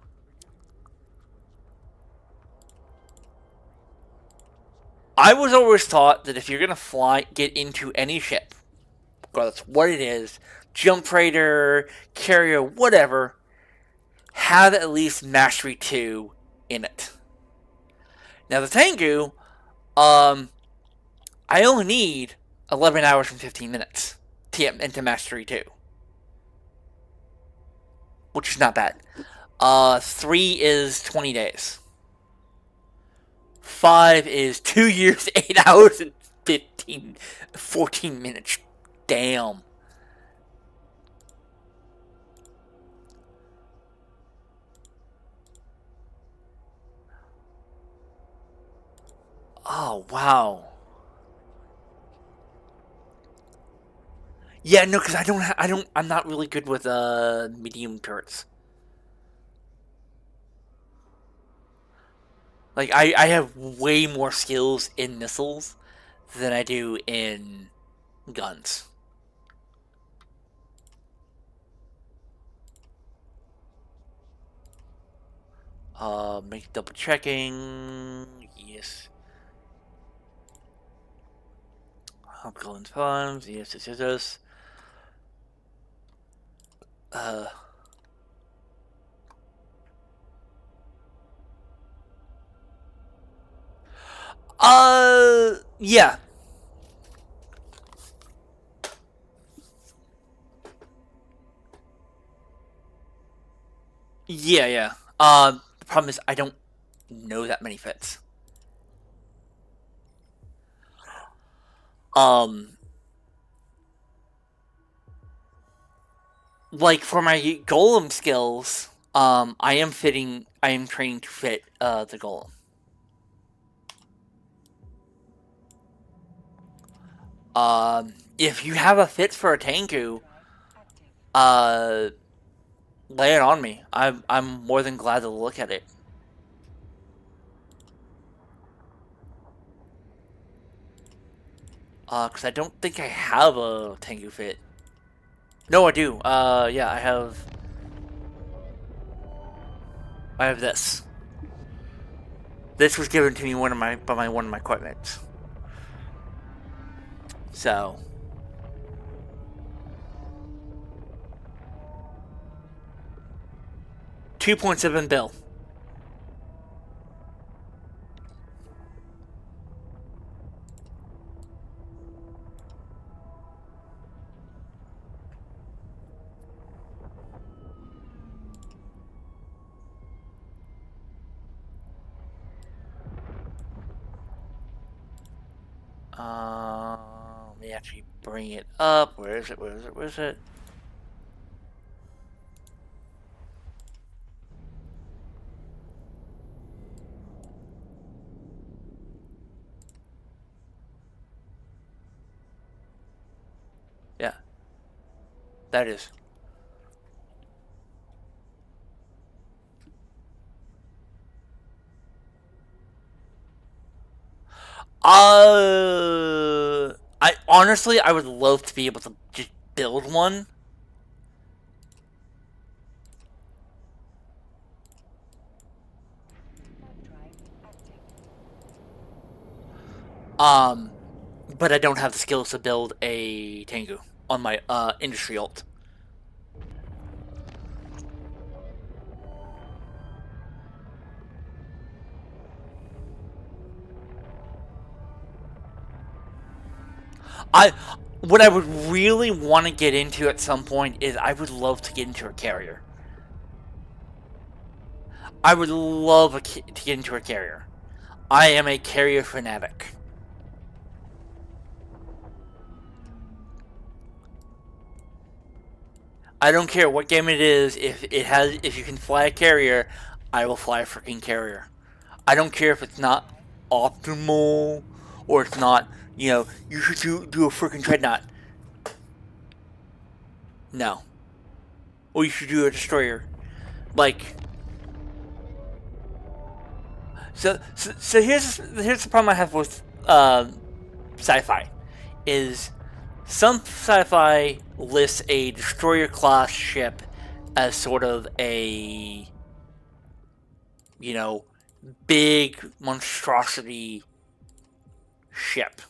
I was always taught that if you're gonna fly, get into any ship, regardless what it is, jump freighter, carrier, whatever, have at least mastery 2 in it. Now the Tengu, I only need 11 hours and 15 minutes to get into mastery 2, which is not bad. 3 is 20 days. 5 is 2 years, 8 hours, and 14 minutes. Damn. Oh, wow. Yeah, no, because I'm not really good with, medium turrets. Like, I have way more skills in missiles than I do in guns. Make double checking. Yes. Hopgoblin farms. Yes, yes, yes, yes. Uh. Yeah. Yeah, yeah. The problem is I don't know that many fits. Um, like for my golem skills, I am training to fit, the golem. If you have a fit for a Tengu, uh, lay it on me. I'm more than glad to look at it. Because I don't think I have a Tengu fit. No, I do. Yeah, I have this. This was given to me by one of my equipment. So 2.7 bill. Let me actually bring it up. Where is it? Where is it? Where is it? Yeah. That is. I honestly, I would love to be able to just build one. But I don't have the skills to build a Tengu on my industry ult. What I would really want to get into at some point is I would love to get into a carrier. I would love to get into a carrier. I am a carrier fanatic. I don't care what game it is. If you can fly a carrier, I will fly a freaking carrier. I don't care if it's not optimal or it's not. You should do a freaking dreadnought. No. Or you should do a destroyer. Like. So here's the problem I have with sci-fi, is some sci-fi lists a destroyer class ship as sort of a big monstrosity ship.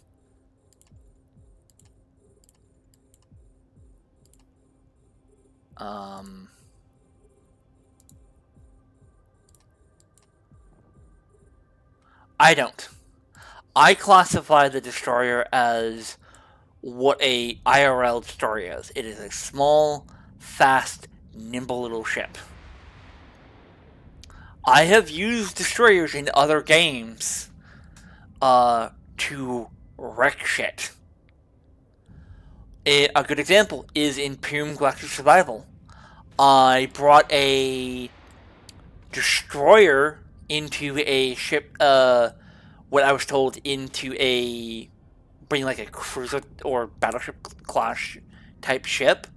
I don't. I classify the destroyer as what a IRL destroyer is. It is a small, fast, nimble little ship. I have used destroyers in other games to wreck shit. A good example is in Imperium Galactic Survival. I brought a destroyer into a ship, what I was told, bring like a cruiser or battleship class type ship.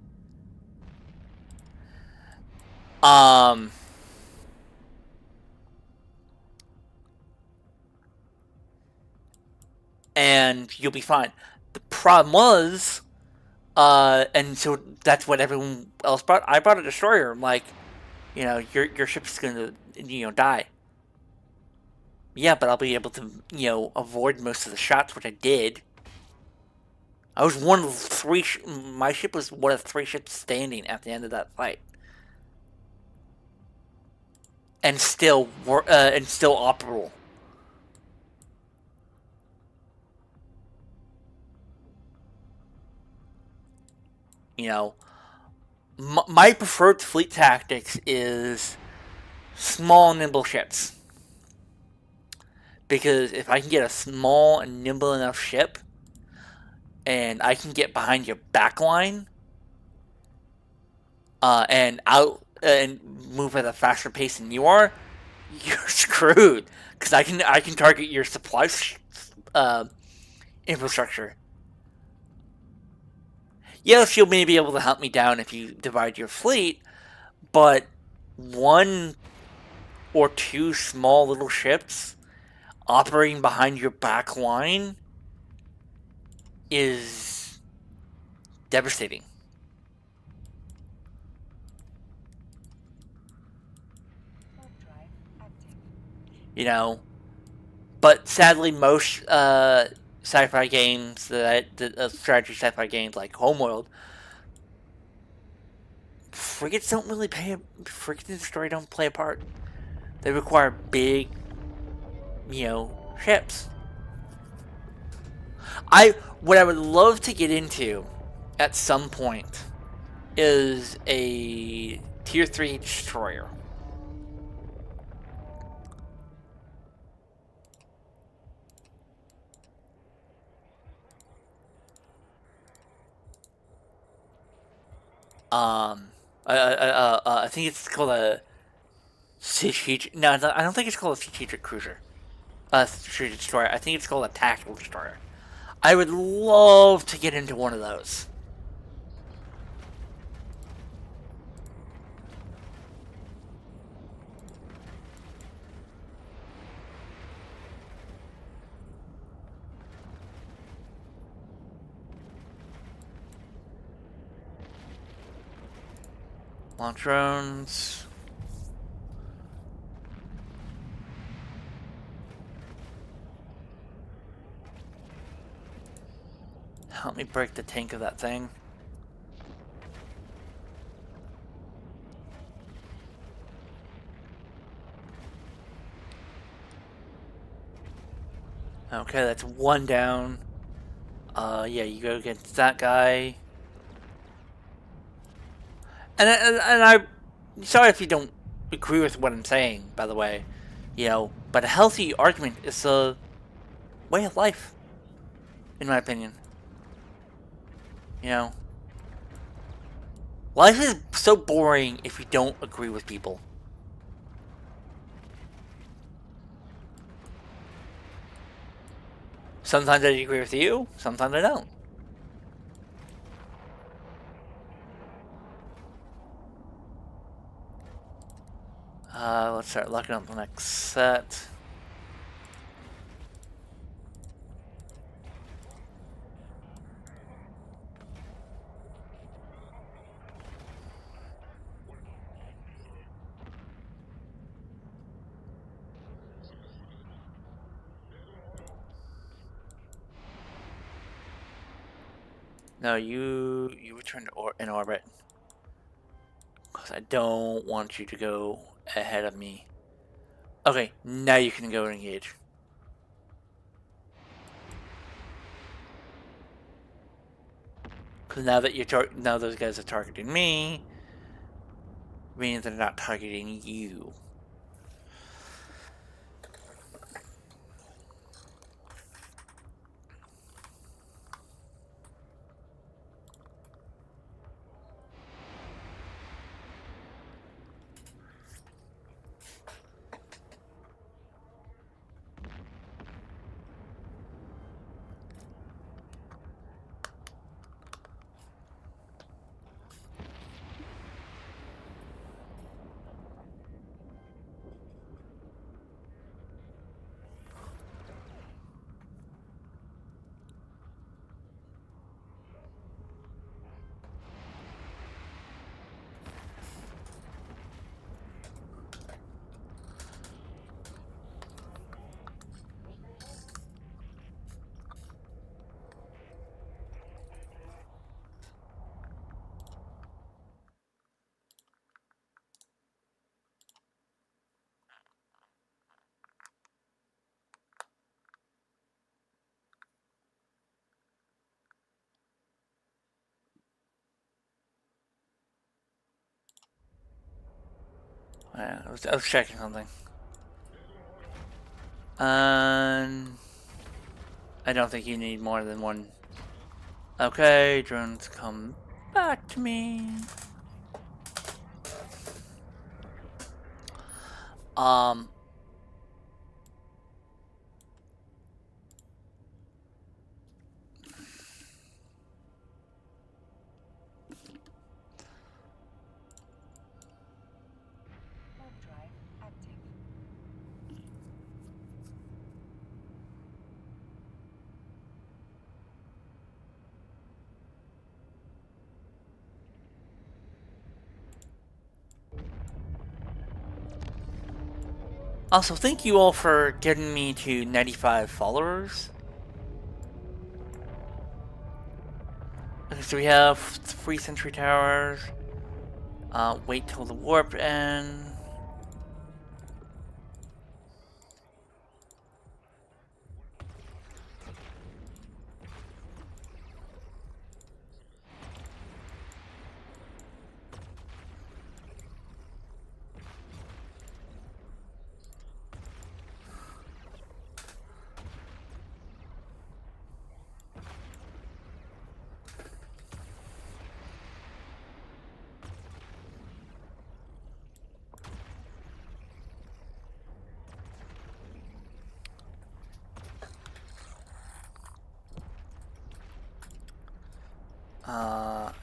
And you'll be fine. The problem was, and so that's what everyone else brought. I brought a destroyer. I'm like, your ship's gonna, die. Yeah, but I'll be able to, avoid most of the shots, which I did. I was one of three. My ship was one of 3 ships standing at the end of that fight, and still operable. My preferred fleet tactics is small, nimble ships. Because if I can get a small and nimble enough ship, and I can get behind your backline, and move at a faster pace than you are, you're screwed. Because I can target your supply infrastructure. Yes, you'll maybe be able to hunt me down if you divide your fleet, but 1 or 2 small little ships operating behind your back line is devastating. You know, but sadly, most sci-fi games, strategy sci-fi games like Homeworld, frigates don't really frigates in the story don't play a part. They require big, ships. What I would love to get into at some point is a tier 3 destroyer. I think it's called a strategic. No, I don't think it's called a strategic cruiser. Strategic destroyer. I think it's called a tactical destroyer. I would love to get into one of those. Launch drones. Help me break the tank of that thing. Okay, that's one down. Yeah, you go against that guy. And I, sorry if you don't agree with what I'm saying, by the way. But a healthy argument is a way of life, in my opinion. Life is so boring if you don't agree with people. Sometimes I agree with you, sometimes I don't. Let's start locking up the next set. No, you return to in orbit. Because I don't want you to go ahead of me. Okay, now you can go and engage. Because now that now those guys are targeting me, means they're not targeting you. Yeah, I was checking something. I don't think you need more than one. Okay, drones come back to me. Um. Also, thank you all for getting me to 95 followers. Okay, so we have 3 Century Towers. Wait till the warp ends.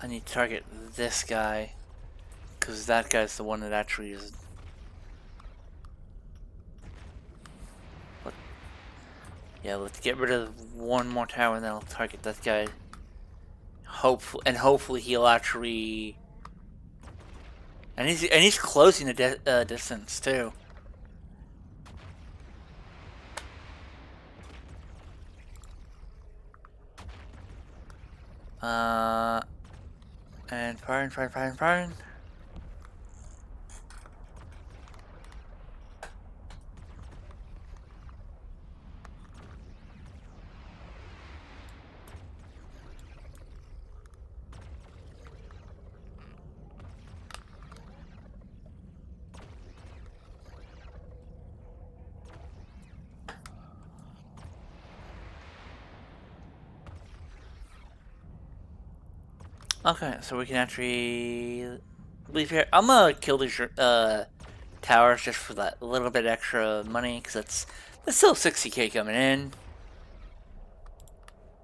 I need to target this guy, because that guy's the one that actually is... Yeah, let's get rid of one more tower and then I'll target that guy. Hopefully he'll actually... And he's closing the distance, too. And firing. Okay, so we can actually leave here. I'm gonna kill these towers just for that little bit extra money, because that's still 60k coming in.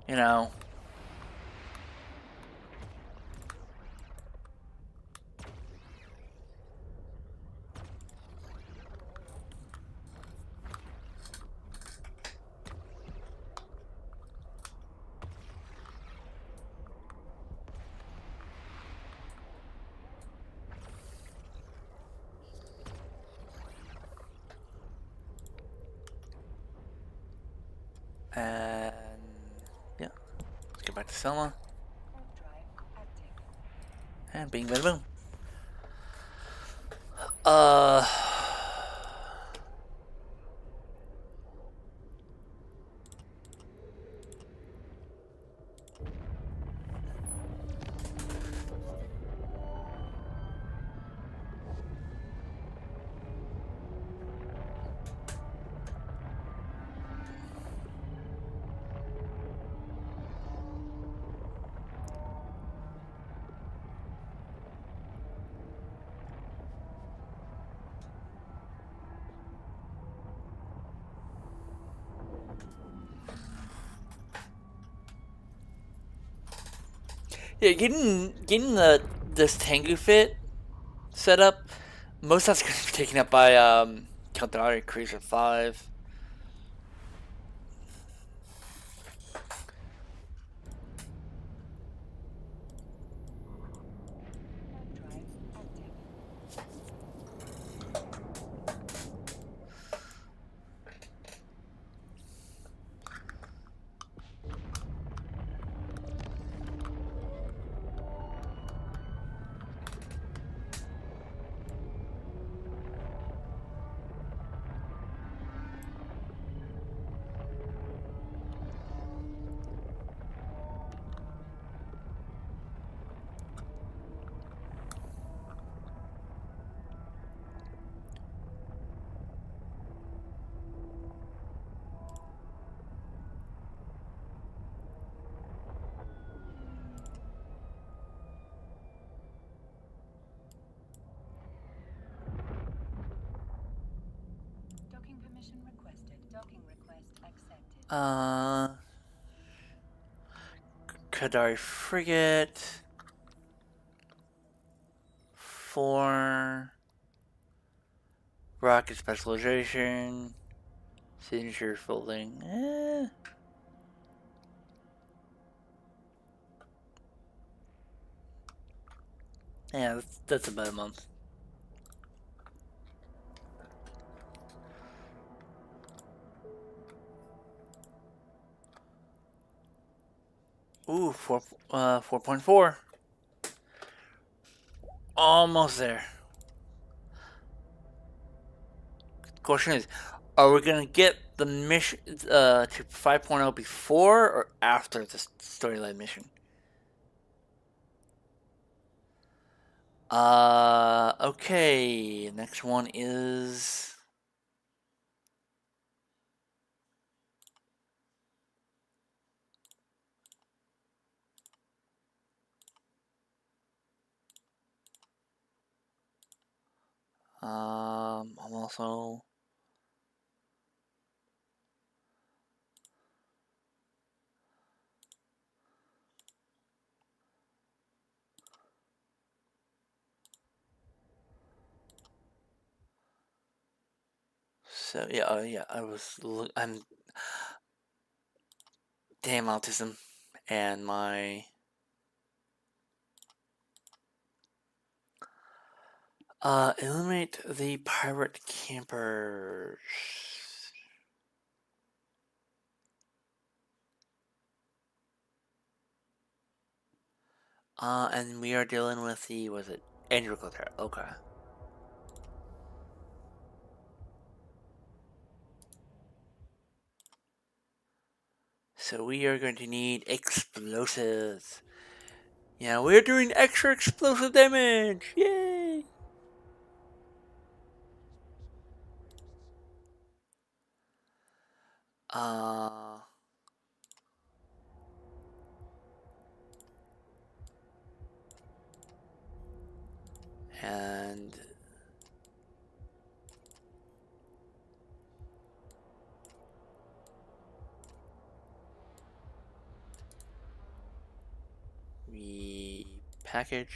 You know. And yeah, let's get back to Selma. And bing bada boom. Yeah, getting this Tengu fit set up, most of that's gonna be taken up by Caldari Cruiser 5. Kadari Frigate. 4. Rocket Specialization. Signature Folding. Yeah, that's about a month. Ooh, 4.4. Almost there. Question is, are we gonna get the mission to 5.0 before or after the storyline mission? Okay. Next one is. I'm also. So yeah, yeah, I'm damn autism, and my eliminate the pirate campers. And we are dealing with the was it agriculture? Okay. So we are going to need explosives. Yeah, we're doing extra explosive damage! Yay! Uh, and we package.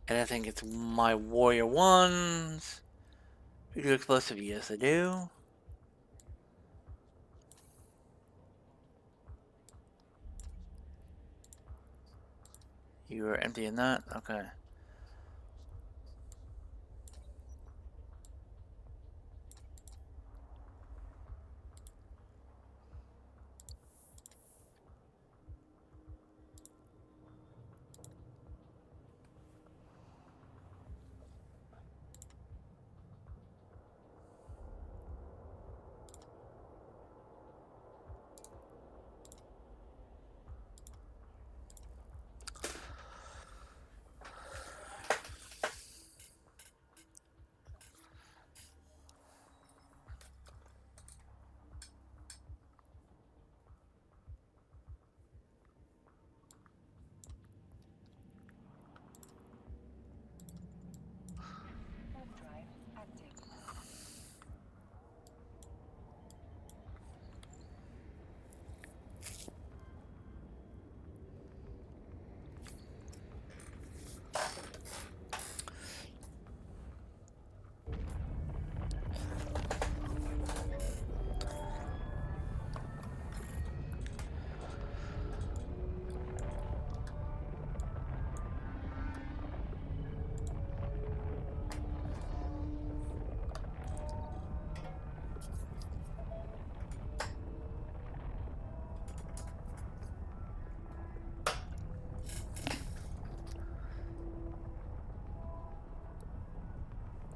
And I think it's my warrior ones. You do explosive? Yes, I do. You are emptying that? Okay.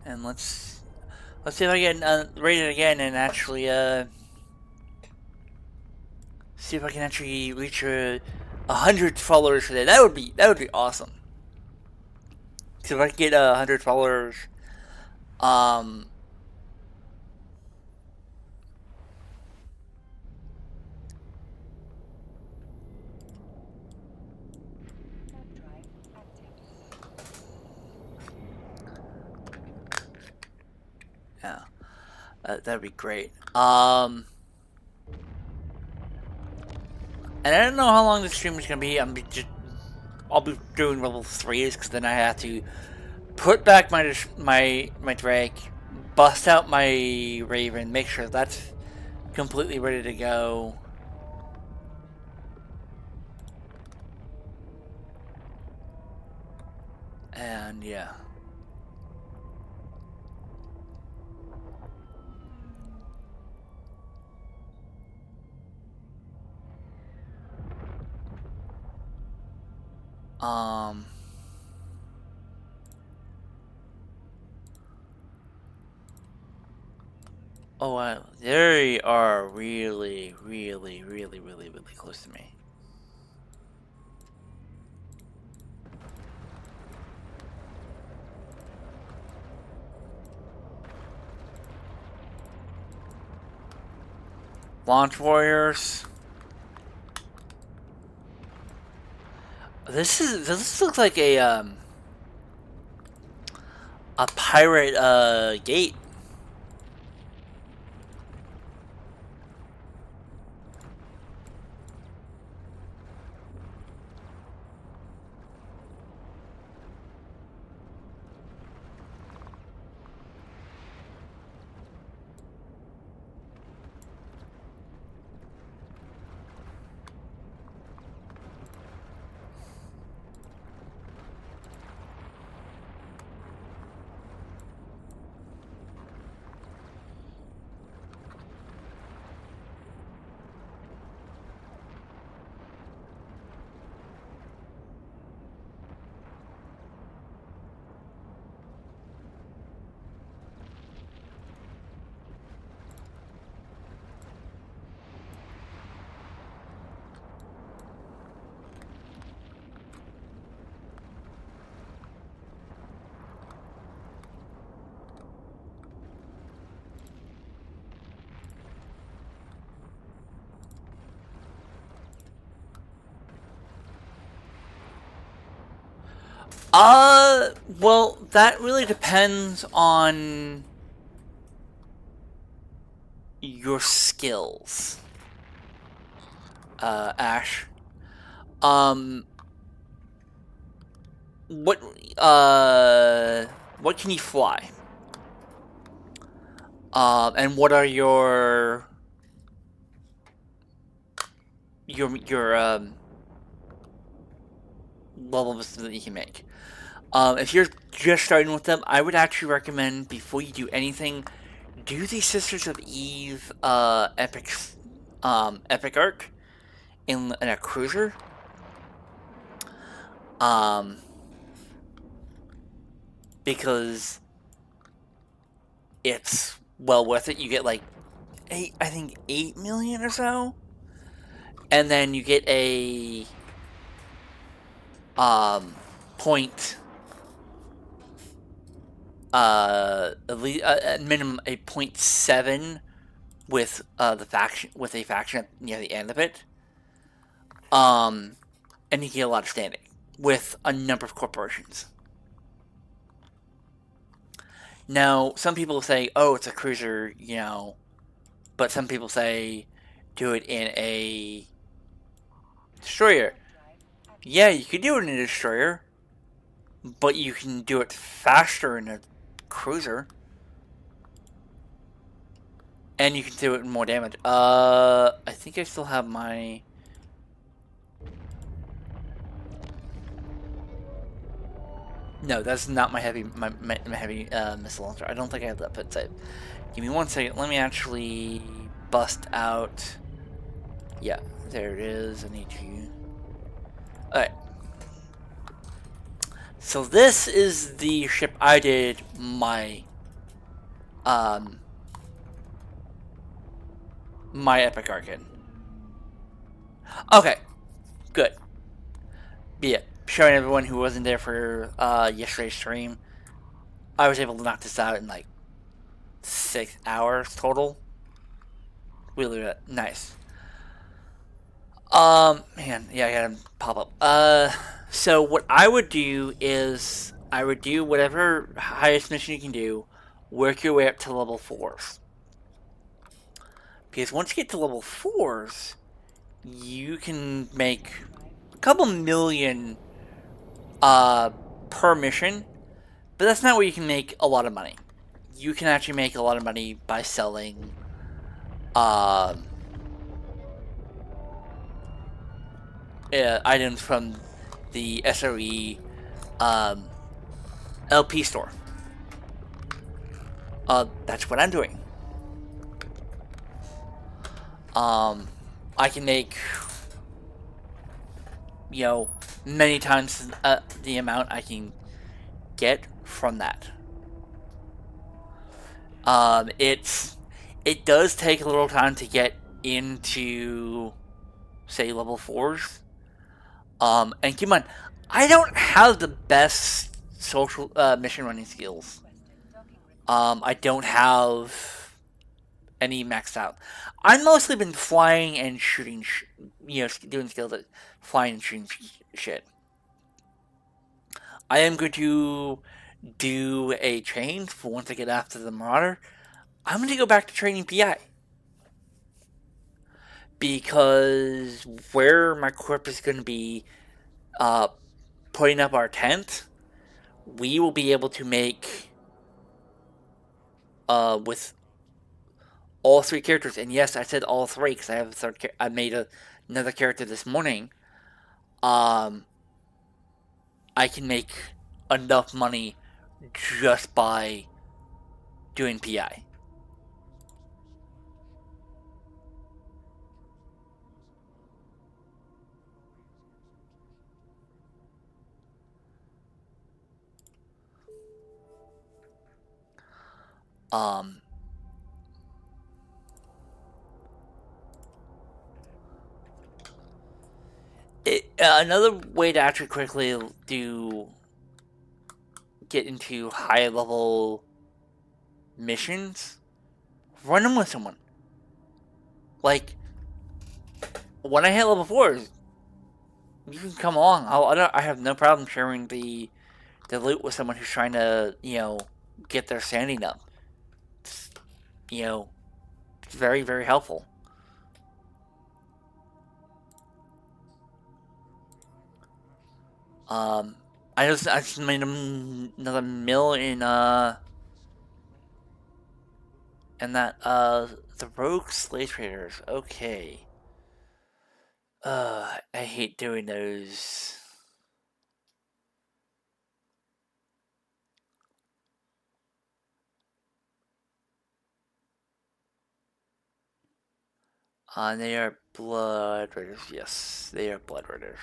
And let's see if I can rate it again and actually see if I can actually reach 100 followers today. That would be awesome. So if I can get 100 followers, um, yeah, that'd be great. And I don't know how long the stream is gonna be. I'll be doing level 3s because then I have to put back my drake, bust out my raven, make sure that's completely ready to go. And yeah. Um. Oh wow, they are really, really, really, really, really close to me. Launch warriors. This looks like a pirate gate. Well, that really depends on your skills, Ash. Um, what, what can you fly? And what are your levels that you can make? If you're just starting with them, I would actually recommend before you do anything, do the Sisters of Eve epic arc in a cruiser. Because it's well worth it. You get like I think 8 million or so, and then you get a point. At least at minimum a 0.7 with the faction with a faction near the end of it. And you get a lot of standing with a number of corporations. Now, some people say, "Oh, it's a cruiser," you know, but some people say, "Do it in a destroyer." Yeah, you could do it in a destroyer, but you can do it faster in a cruiser. And you can do it with more damage. I think I still have my... No, that's not my heavy missile launcher. I don't think I have that put save. Give me 1 second. Let me actually bust out... Yeah, there it is. I need to... Alright. So this is the ship I did my... my epic arc in. Okay. Good. Yeah. Showing everyone who wasn't there for yesterday's stream, I was able to knock this out in like 6 hours total. Really nice. Man, yeah, I gotta pop up. So what I would do is I would do whatever highest mission you can do, work your way up to level 4s. Because once you get to level 4s, you can make a couple million per mission, but that's not where you can make a lot of money. You can actually make a lot of money by selling items from the SRE LP store. That's what I'm doing. I can make, you know, many times the amount I can get from that. It does take a little time to get into, say, level 4s. And keep in mind, I don't have the best social mission running skills. I don't have any maxed out. I've mostly been flying and shooting, doing skills like flying and shooting shit. I am going to do a change for once I get after the Marauder. I'm going to go back to training PI. Because where my corp is going to be putting up our tent, we will be able to make with all 3 characters. And yes, I said all 3 because I have a third. I made another character this morning. I can make enough money just by doing PI. Um, Another way to actually quickly get into high level missions, run them with someone. Like when I hit level 4, you can come along. I have no problem sharing the loot with someone who's trying to get their standing up. It's, it's very very helpful. Um, I just made another mill in that the rogue slave traders. Okay. I hate doing those. They are blood raiders. Yes, they are blood raiders.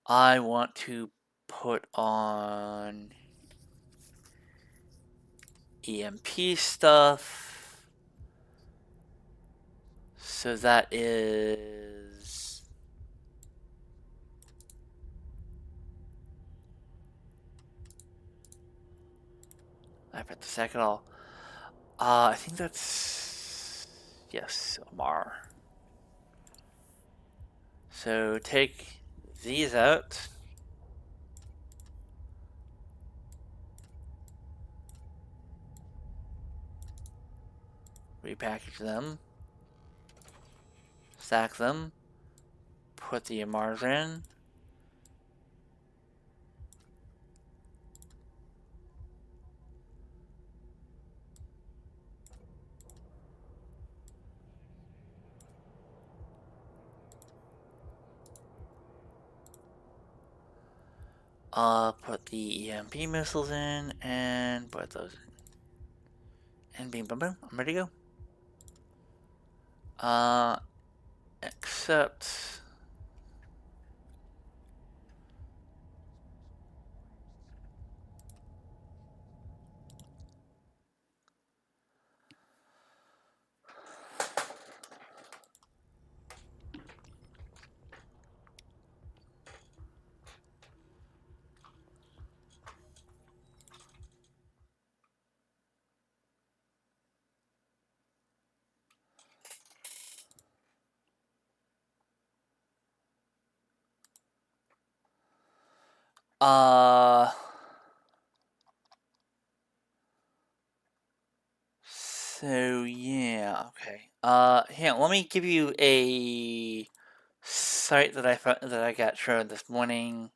I want to put on EMP stuff. So that is I put the second all. I think that's yes, Omar. So take these out. Repackage them. Stack them. Put the Amars in. Put the EMP missiles in and put those in. And bing bam boom, I'm ready to go. Except so yeah, okay. Here, let me give you a site that I got shown this morning.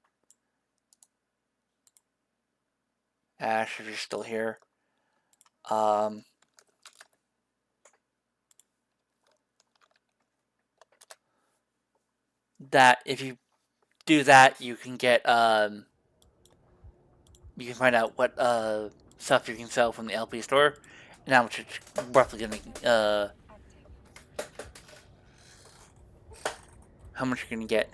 Ash, if you're still here. That if you do that, you can get you can find out what stuff you can sell from the LP store, And how much it's roughly gonna, how much you're gonna get.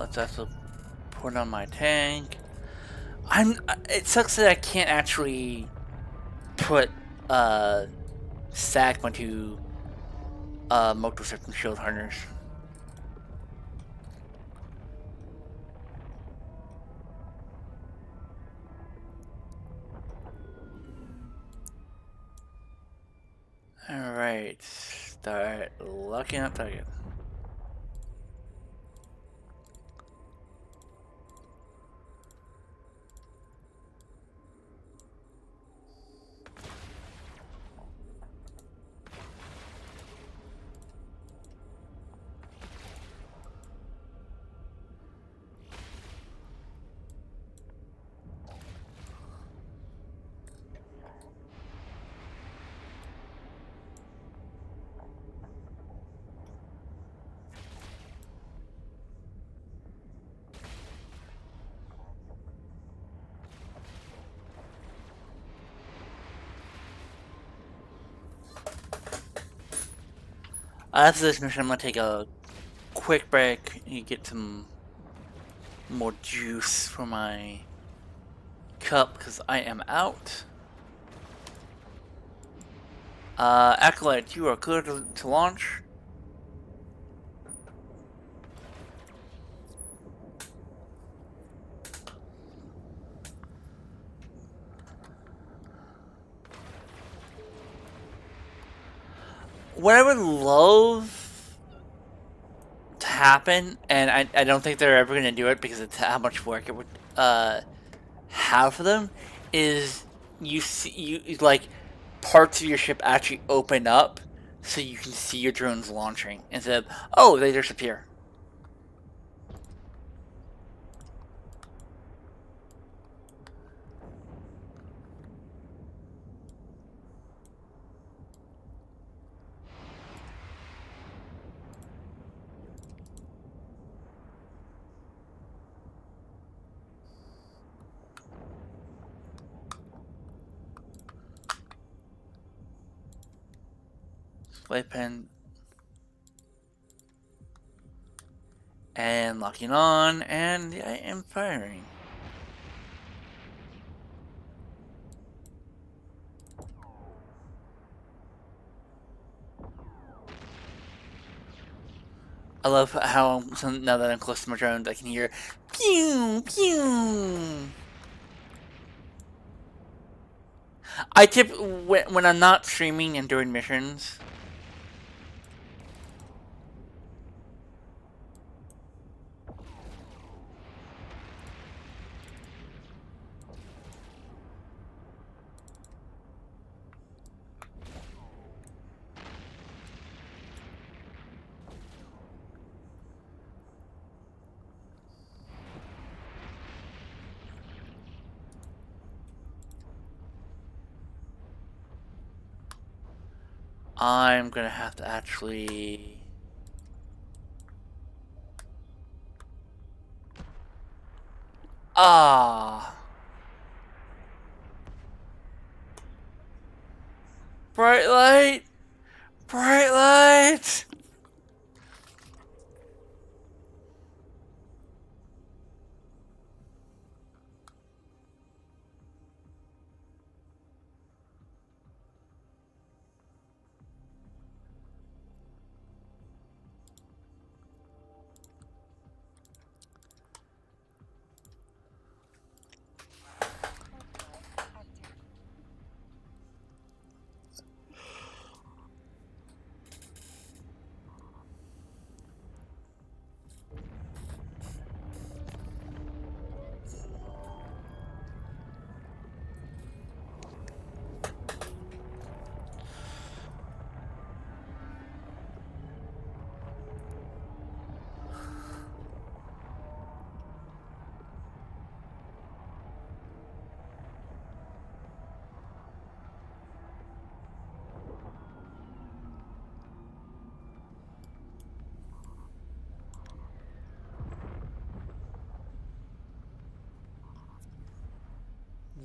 Let's also put on my tank. It sucks that I can't actually put, stack onto, multiple system shield harness. Alright, start locking up target. After this mission, I'm gonna take a quick break and get some more juice for my cup because I am out. Acolyte, you are clear to launch. What I would love to happen, and I don't think they're ever going to do it because of how much work it would have for them, is you see like parts of your ship actually open up so you can see your drones launching instead of, oh, they disappear. Playpen. And locking on, and I am firing. I love how now that I'm close to my drones, I can hear pew pew. I tip when I'm not streaming and doing missions. I'm gonna have to actually. Ah. Bright light! Bright light!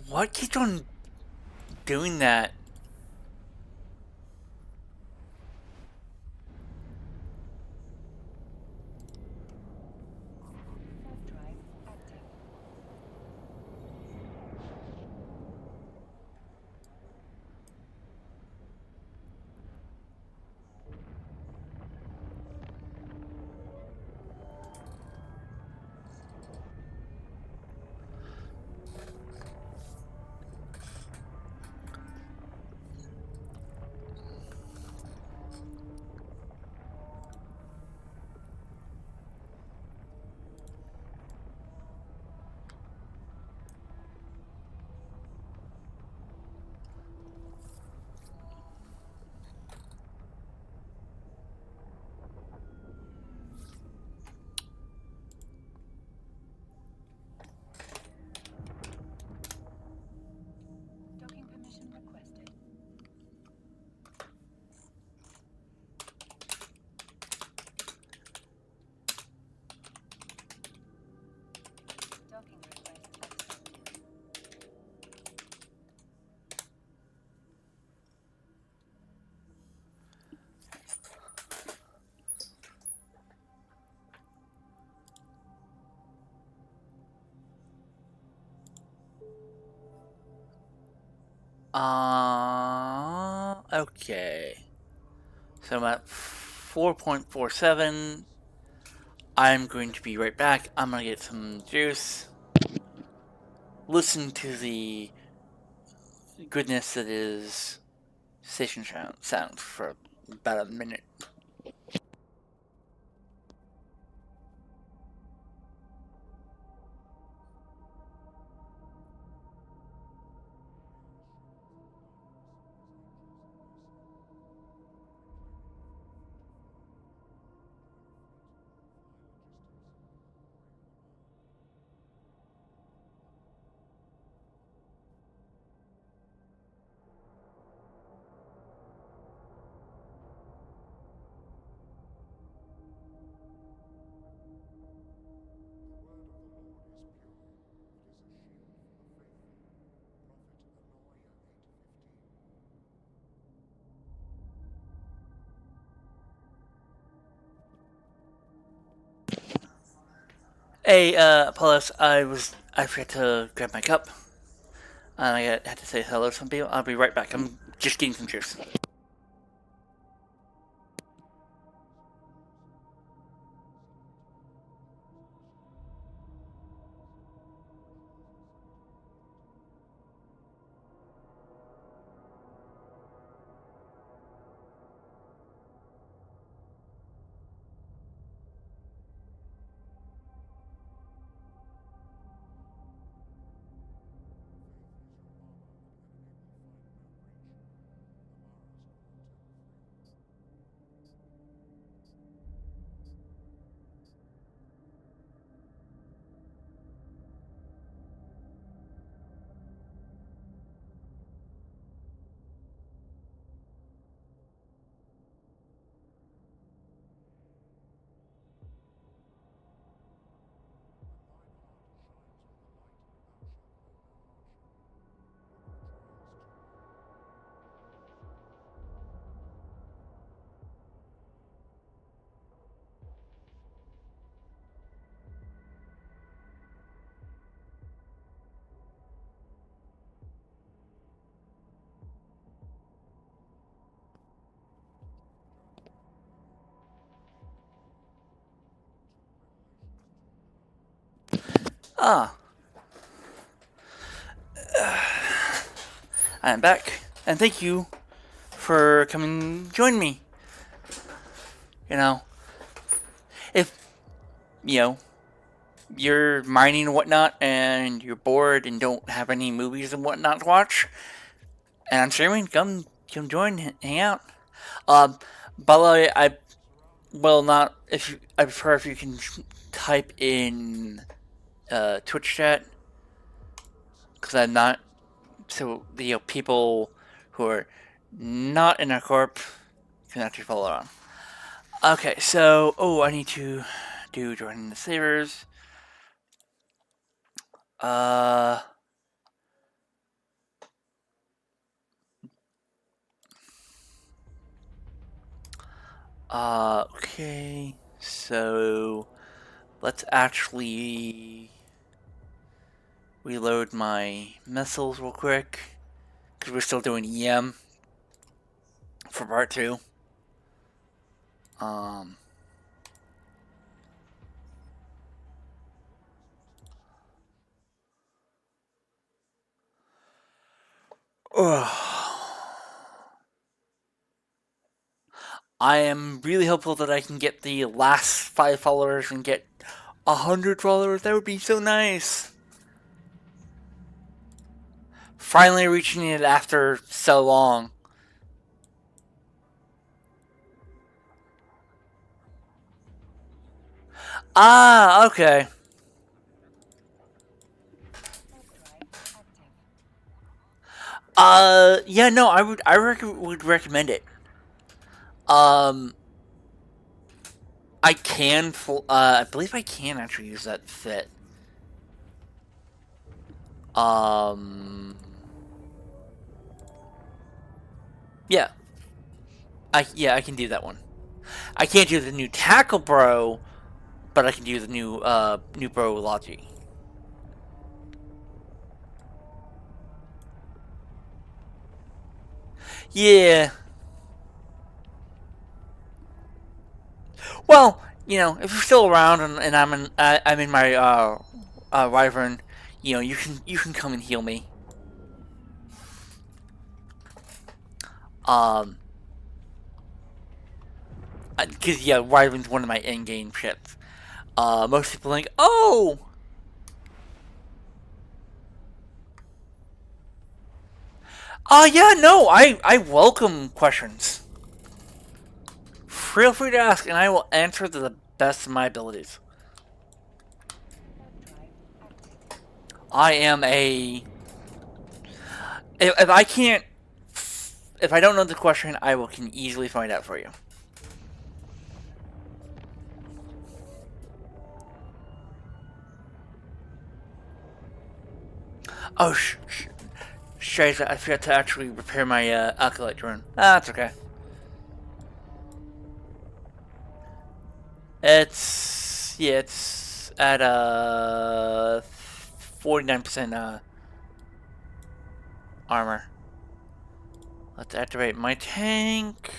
What keeps on doing that? Docking permission requested. Docking request accepted. Okay. So I'm at 4.47. I'm going to be right back. I'm gonna get some juice. Listen to the goodness that is station sound for about a minute. Hey, Apollos, I forgot to grab my cup. And I had to say hello to some people. I'll be right back. I'm just getting some juice. Ah, I am back, and thank you for coming join me. You know, if you know you're mining and whatnot, and you're bored and don't have any movies and whatnot to watch, and I'm streaming, come join, hang out. Um, by the way, I will not. If you, I prefer if you can type in Twitch chat because I'm not. So the people who are not in our corp can actually follow on. Okay, so I need to do joining the savers. Uh. Okay. So let's actually reload my missiles real quick because we're still doing EM for part 2. Um. I am really hopeful that I can get the last 5 followers and get 100 followers. That would be so nice. Finally reaching it after so long. Ah, okay. Yeah, no, would recommend it. Um, I can, I believe I can actually use that fit. Yeah, I can do that one. I can't do the new tackle bro, but I can do the new bro logi. Yeah. Well, if you're still around and I'm in my wyvern, you can come and heal me. Um, because yeah, wyvern's one of my end game ships. Most people think, oh. Yeah, no, I welcome questions. Feel free to ask, and I will answer to the best of my abilities. I am a. If I can't. If I don't know the question, I can easily find out for you. Oh, shit, I forgot to actually repair my Acolyte drone. Ah, that's okay. It's at 49% armor. Let's activate my tank.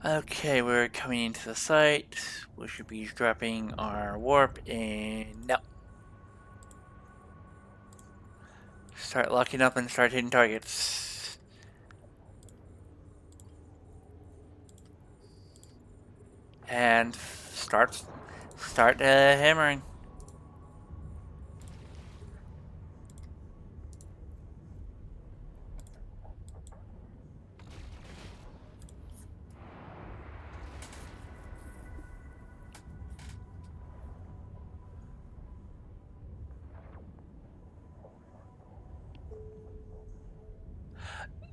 Okay, we're coming into the site. We should be dropping our warp in. No. Start locking up and start hitting targets. And start hammering.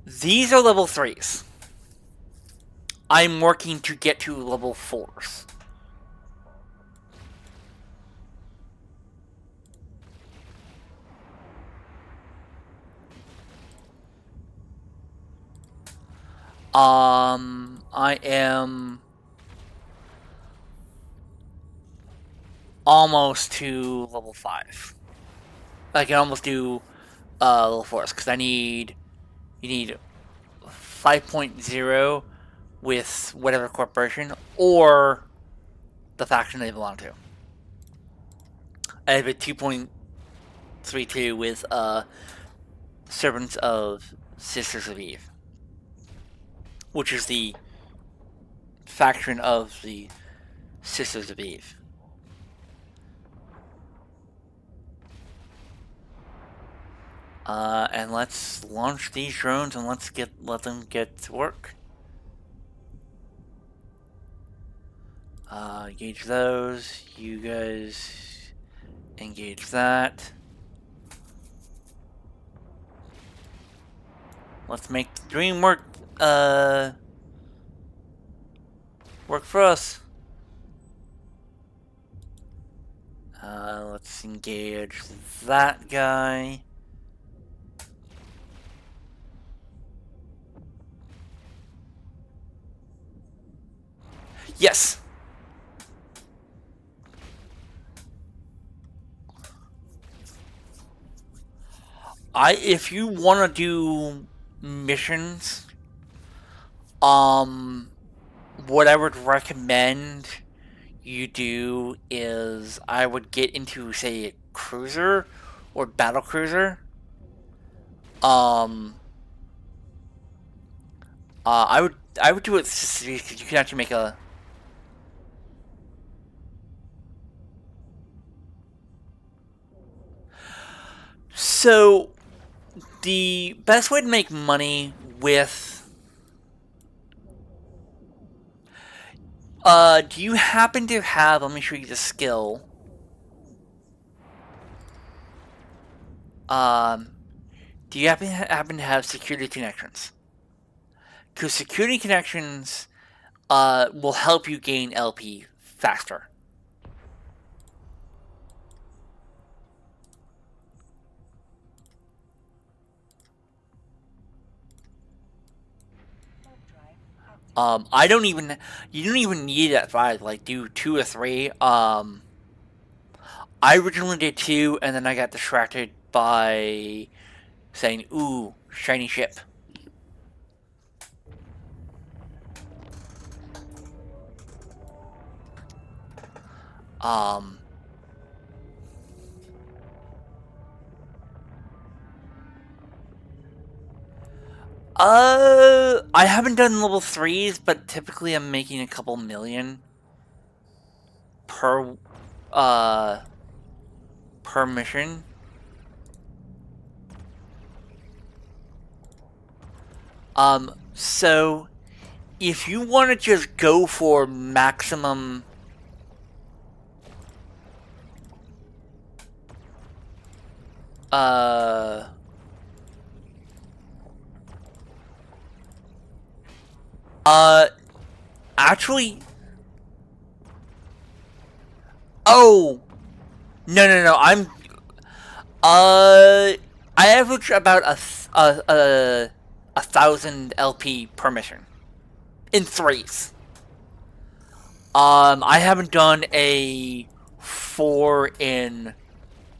These are level 3s. I'm working to get to level 4s. I am almost to level 5. I can almost do level 4s because you need 5.0 with whatever corporation or the faction they belong to. I have a 2.32 with Servants of Sisters of Eve, which is the faction of the Sisters of Eve. And let's launch these drones and let them get to work. Engage those. You guys engage that. Let's make the dream work. Work for us. Let's engage that guy. Yes. If you want to do missions, what I would recommend you do is I would get into, say, a cruiser or battle cruiser. I would do it because you can actually make a. So the best way to make money with do you happen to have, let me show you the skill. Do you happen to have security connections? Because security connections will help you gain LP faster. I don't even, you don't even need it at 5, like do 2 or 3. I originally did 2 and then I got distracted by saying, ooh, shiny ship. I haven't done level 3s, but typically I'm making a couple million per mission. So if you want to just go for maximum actually, oh, no, I average about a 1,000 LP per mission in 3s. I haven't done a 4 in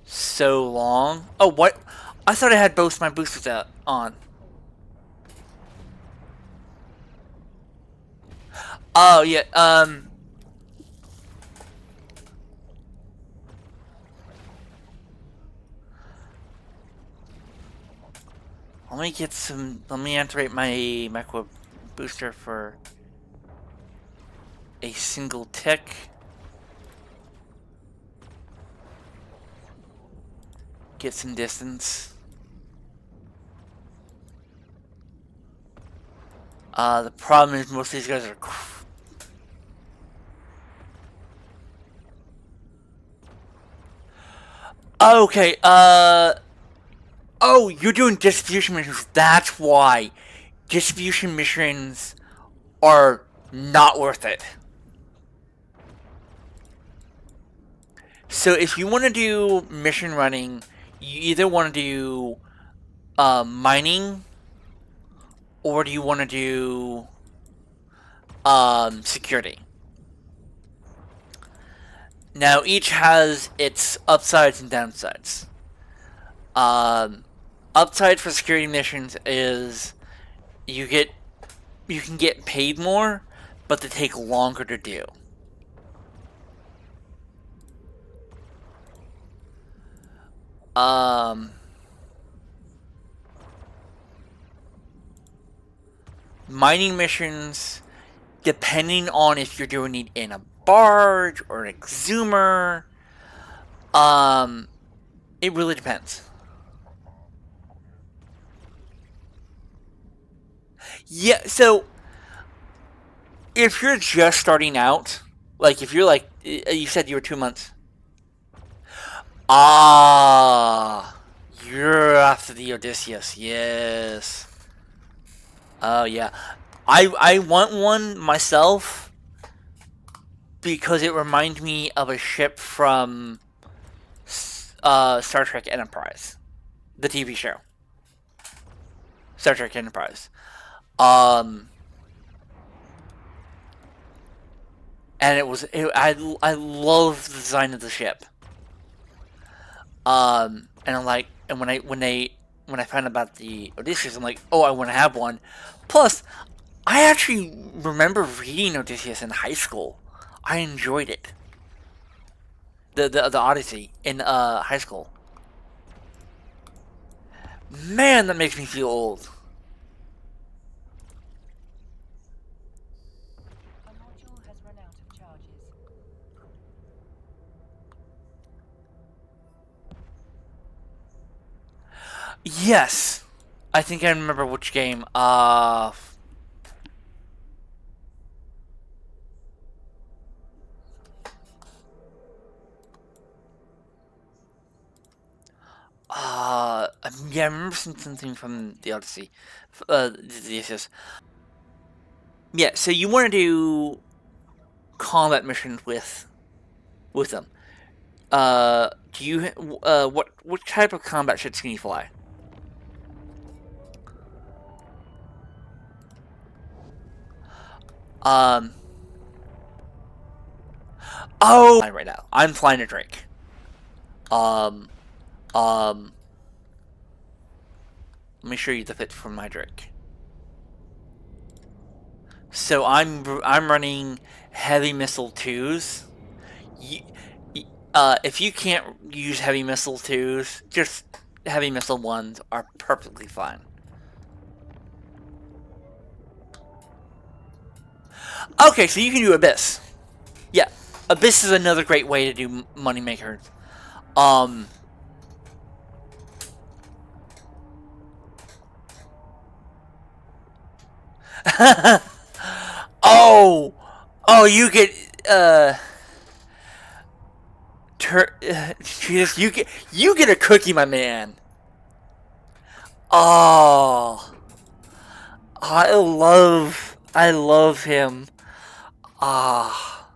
so long. Oh, what? I thought I had both my boosters out on. Oh, yeah, let me activate my micro booster for a single tick. Get some distance. The problem is most of these guys are okay, oh, you're doing distribution missions. That's why. Distribution missions are not worth it. So if you want to do mission running, you either want to do mining, or do you want to do security? Now each has its upsides and downsides. Upside for security missions is you can get paid more, but they take longer to do. Um, mining missions, depending on if you're doing it in a barge or an exhumer, um, it really depends. Yeah, so if you're just starting out, like if you're like you said you were 2 months. Ah, you're after the Odysseus, yes. Oh yeah, I want one myself because it reminds me of a ship from Star Trek Enterprise, the TV show, Star Trek Enterprise. Um, and I love the design of the ship. And I'm like, and when I found out about the Odysseus, I'm like, oh, I want to have one. Plus, I actually remember reading Odysseus in high school. I enjoyed it. The Odyssey in high school. Man, that makes me feel old. A module has run out of charges. Yes, I think I remember which game. Yeah, I remember something from the Odyssey. The Odysseus. Yeah, so you want to do combat missions with them. Do you what type of combat ships can you fly? Um, oh, right now I'm flying a Drake. Um, um, let me show you the fit for my Drake. So I'm running heavy missile twos. You, if you can't use heavy missile twos, just heavy missile ones are perfectly fine. Okay, so you can do Abyss. Yeah, Abyss is another great way to do money makers. Um, oh, oh, you get Jesus, you get a cookie, my man. Oh, I love him. Ah,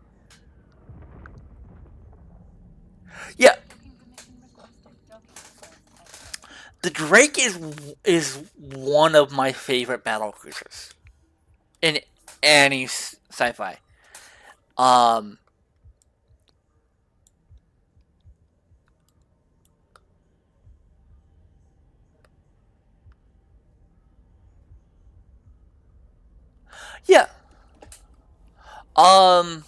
yeah. Docking permission requested. Docking first accepted. The Drake is one of my favorite battle cruisers in any sci-fi. Um, yeah. Um,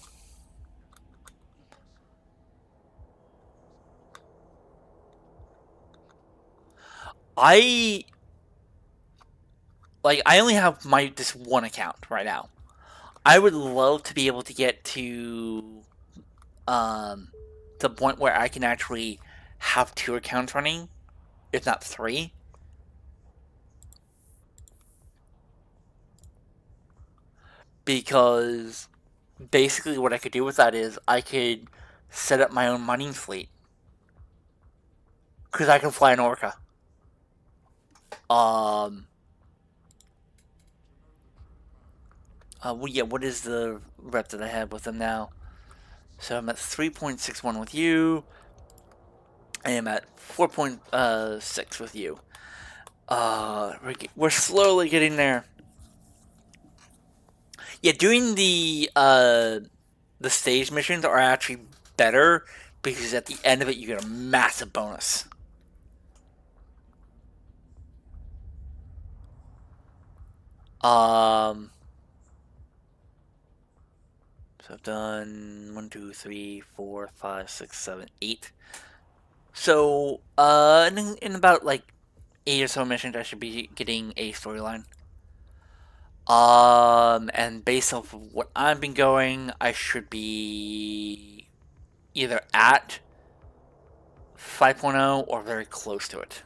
I I only have my this one account right now. I would love to be able to get um the point where I can actually have two accounts running, if not three, because basically what I could do with that is I could set up my own mining fleet because I can fly an orca. Um, well, yeah, what is the rep that I have with them now? So I'm at 3.61 with you. I am at 4.6 with you. We're slowly getting there. Yeah, doing the stage missions are actually better because at the end of it you get a massive bonus. Um, so I've done 1, 2, 3, 4, 5, 6, 7, 8. So, in about like 8 or so missions, I should be getting a storyline. And based off of what I've been going, I should be either at 5.0 or very close to it.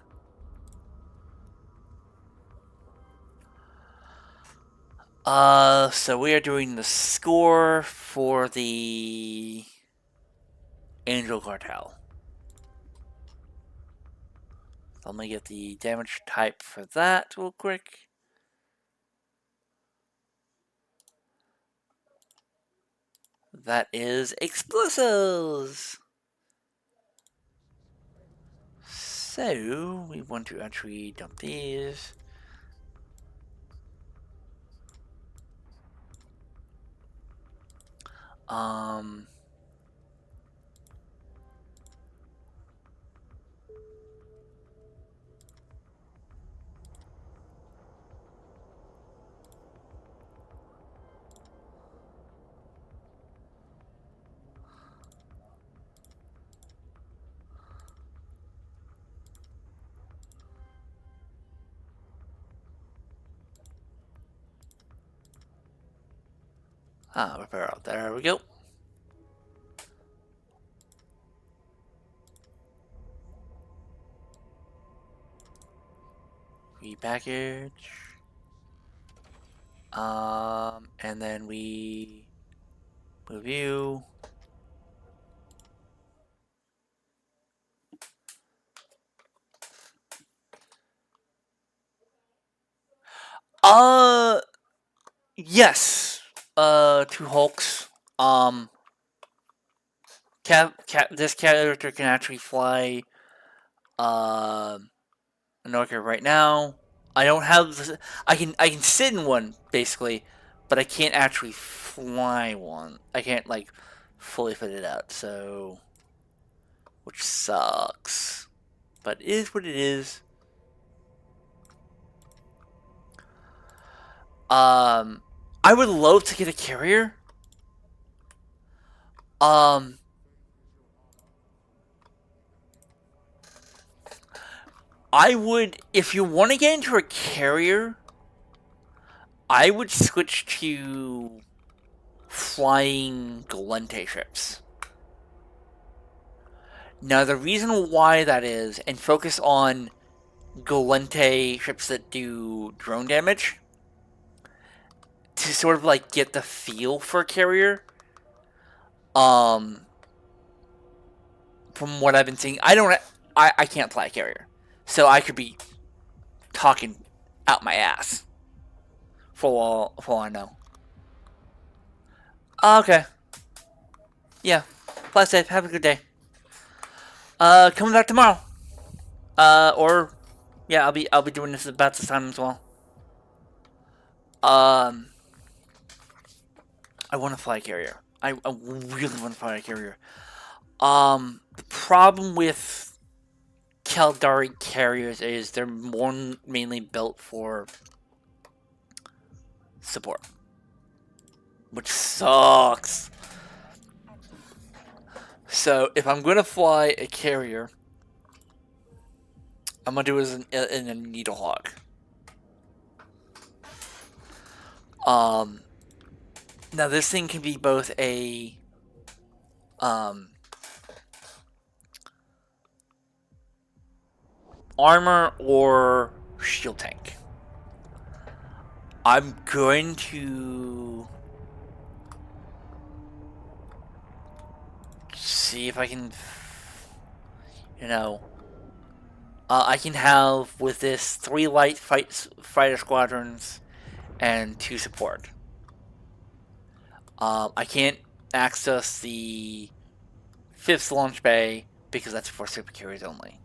So we are doing the score for the Angel Cartel. So let me get the damage type for that real quick. That is explosives. So we want to actually dump these. Um, repair out. There we go. Repackage. And then we review. Uh, yes. Two Hulks. Um, this character can actually fly. An orca right now. I don't have. I can sit in one basically, but I can't actually fly one. I can't like fully fit it out. So, which sucks. But it is what it is. Um, I would love to get a carrier. Um, I would, if you want to get into a carrier, I would switch to flying Galente ships. Now, the reason why that is, and focus on Galente ships that do drone damage, to sort of like get the feel for a carrier. Um, from what I've been seeing, I can't fly a carrier, so I could be talking out my ass for all I know. Okay, yeah. Fly safe. Have a good day. Coming back tomorrow. Or yeah, I'll be doing this about this time as well. Um, I want to fly a carrier. I really want to fly a carrier. The problem with Caldari carriers is they're more mainly built for support, which sucks. So if I'm gonna fly a carrier, I'm gonna do it in a Needlehawk. Um, Now this thing can be both a um armor or shield tank. I'm going to see if I can, I can have with this 3 light fighter squadrons and 2 support. I can't access the 5th launch bay because that's for super carriers only.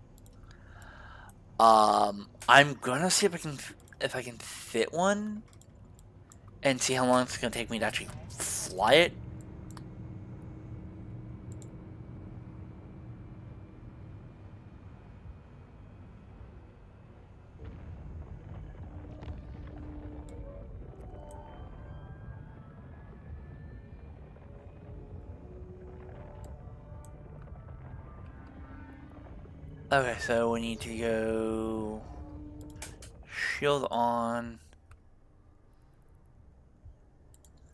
I'm gonna see if I can fit one and see how long it's gonna take me to actually fly it. Okay, so we need to go shield on,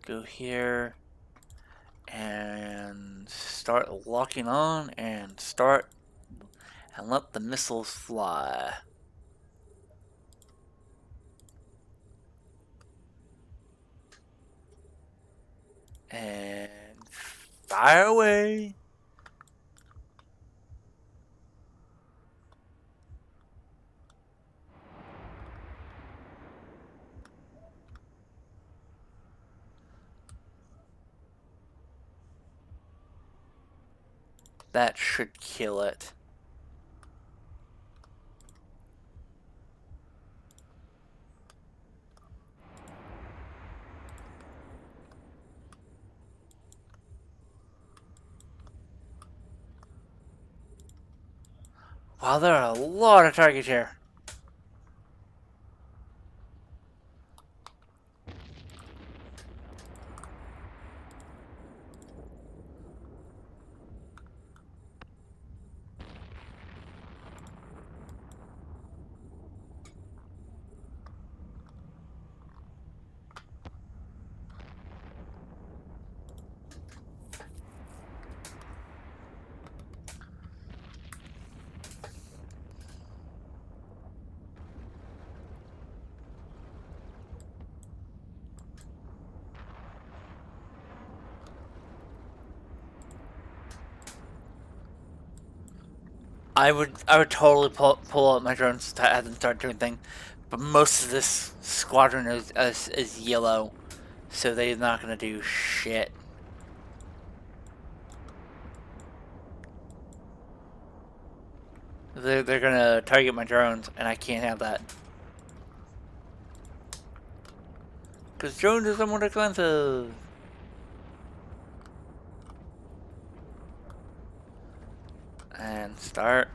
go here, and start locking on, and start, and let the missiles fly. And fire away. That should kill it. Wow, there are a lot of targets here. I would totally pull out my drones to have them start doing things, but most of this squadron is yellow, so they're not gonna do shit. They're gonna target my drones, and I can't have that. Because drones are somewhat expensive. And start.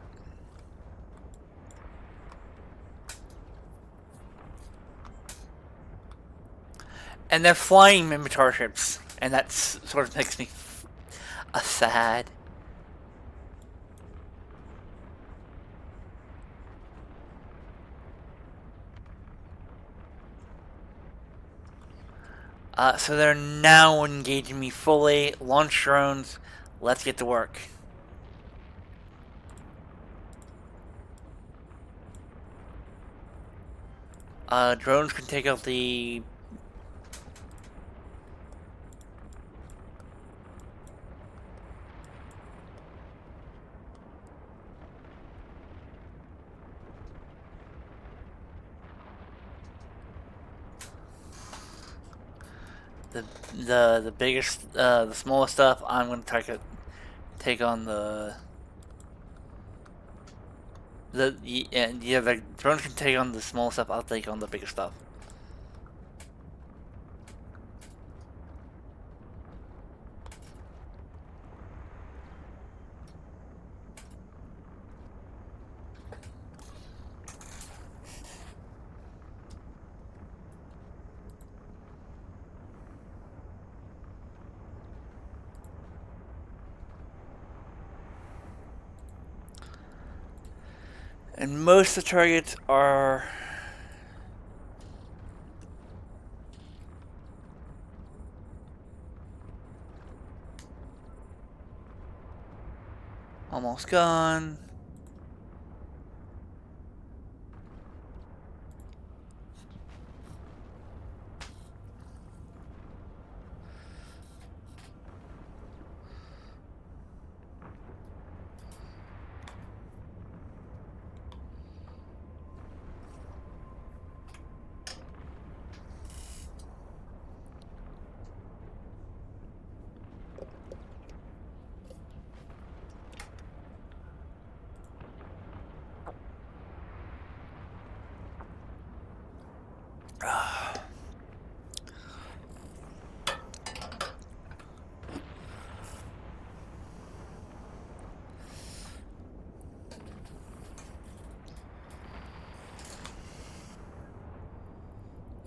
And they're flying Mimitar ships, and that sort of makes me sad. So they're now engaging me fully. Launch drones. Let's get to work. Drones can take out the biggest, the smallest stuff. I'm gonna take on yeah, the drones can take on the small stuff. I'll take on the bigger stuff. And most of the targets are almost gone.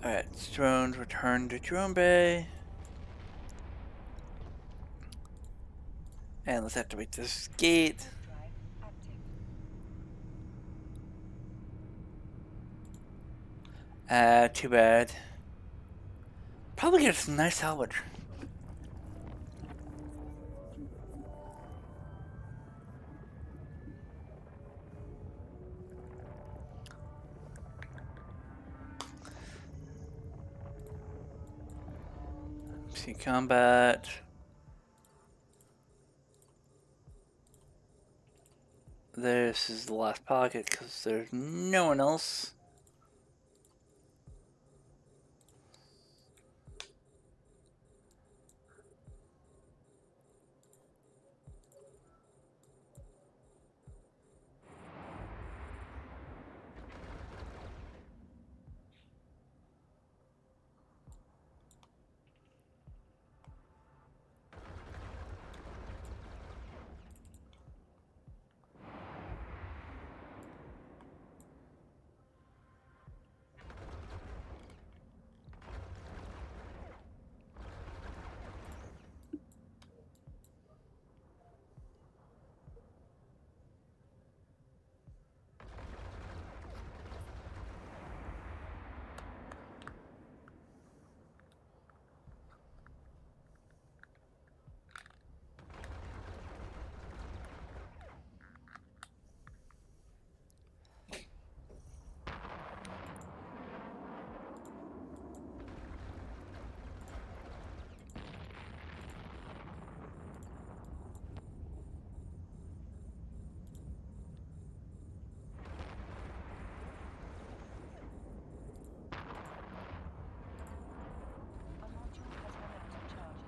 Alright, drones return to drone bay. And let's activate this gate. Drive active. Too bad. Probably get some nice salvage. See combat. This is the last pocket because there's no one else.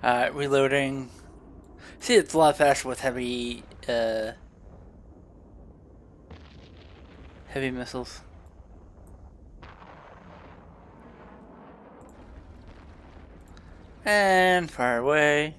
Alright, reloading. See, it's a lot faster with heavy missiles. And fire away.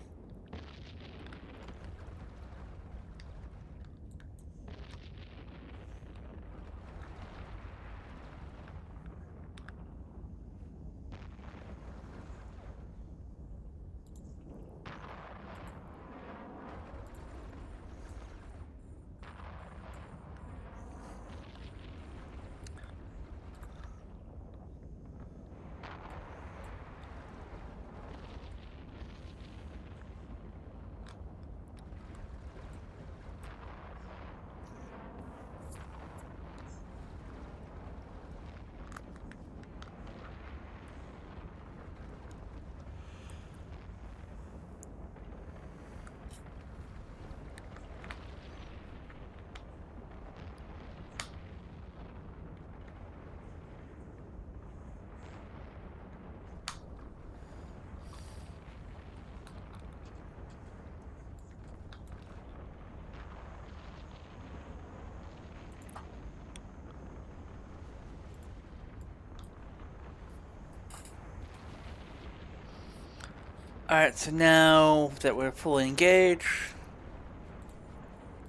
Alright, so now that we're fully engaged,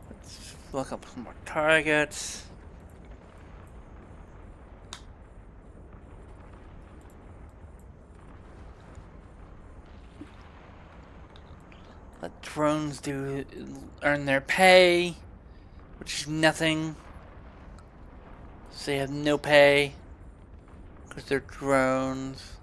let's look up some more targets. Let drones earn their pay, which is nothing. So they have no pay because they're drones.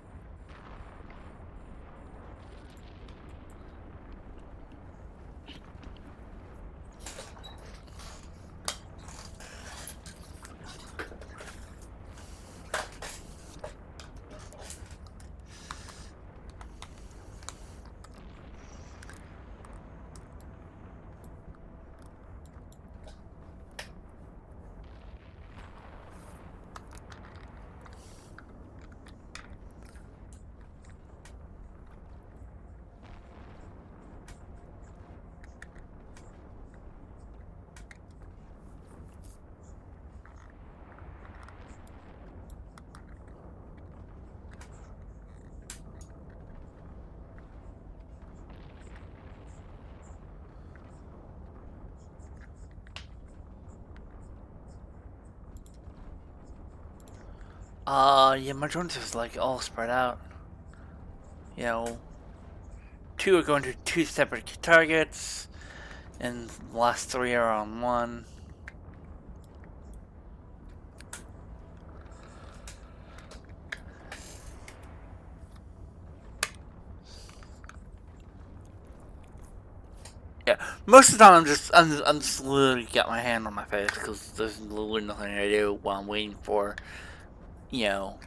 Yeah, my drones is like all spread out. You know, two are going to two separate targets, and the last three are on one. Yeah, most of the time I'm just literally got my hand on my face because there's literally nothing to do while I'm waiting for, you know.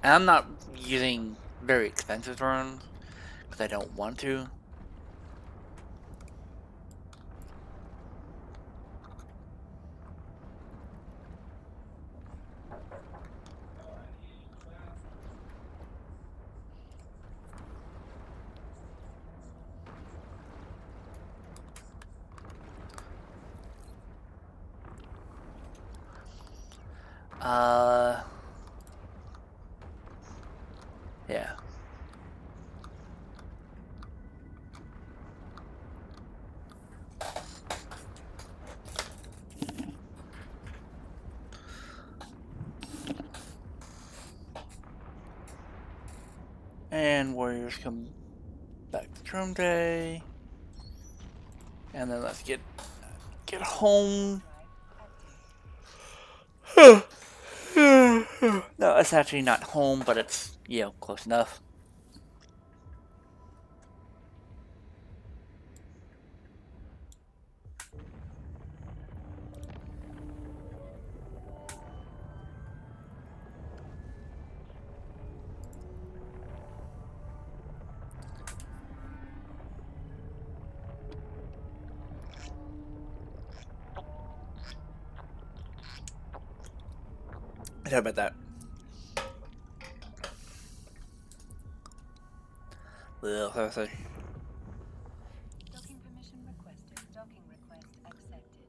And I'm not using very expensive drones because I don't want to. Uh, yeah. And warriors come back to Drum Day. And then let's get home. No, it's actually not home, but it's, you know, close enough. Sorry about that. Seriously. Docking permission requested. Docking request accepted.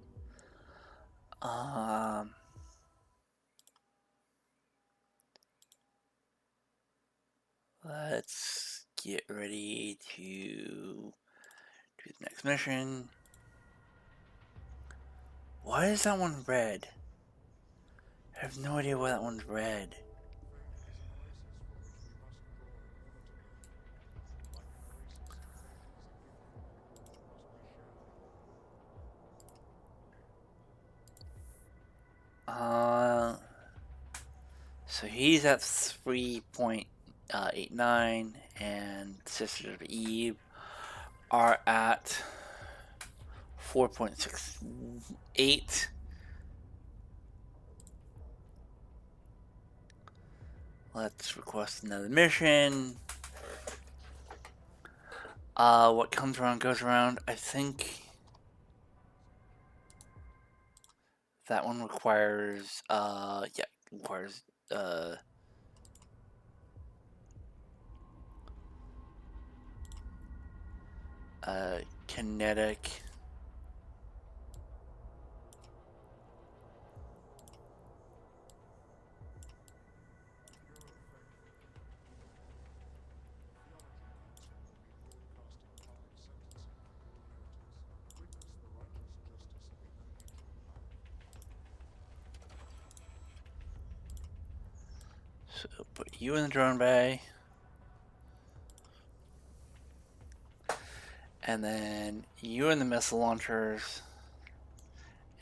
Let's get ready to do the next mission. Why is that one red? I have no idea why that one's red. So he's at 3.89, and Sisters of Eve are at 4.68. Let's request another mission. What comes around goes around. I think that one requires, yeah, requires, kinetic. So put you in the drone bay. And then you in the missile launchers.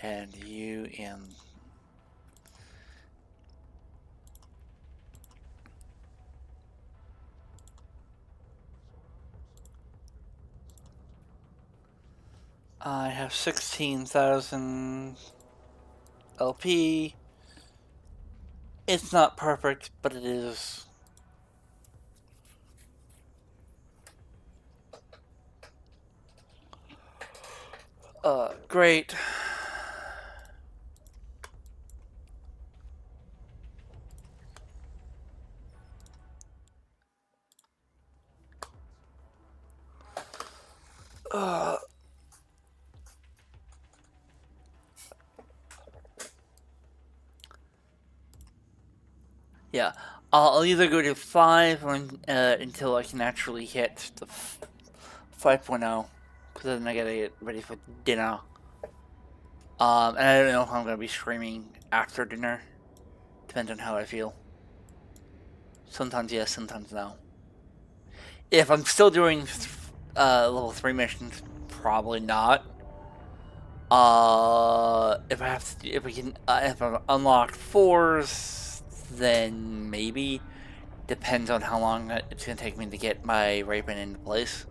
And you in... I have 16,000 LP. It's not perfect, but it is. Great. Yeah, I'll either go to 5 or until I can actually hit the 5.0, because then I gotta get ready for dinner. And I don't know if I'm gonna be streaming after dinner. Depends on how I feel. Sometimes yes, sometimes no. If I'm still doing level 3 missions, probably not. If we can, if I've unlocked fours, then maybe. Depends on how long it's gonna take me to get my Raven into place.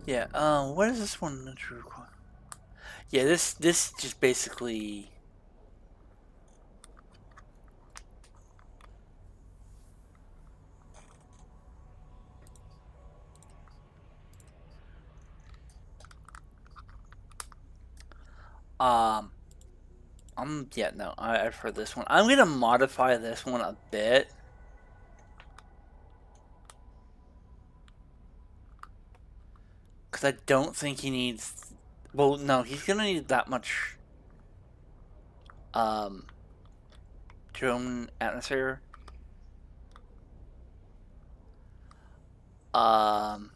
Yeah. What is this one that you require? Yeah, this just basically. Um, yeah, no, I've heard this one. I'm gonna modify this one a bit. Because I don't think he needs. Well, no, he's gonna need that much. Um, drone atmosphere. Um,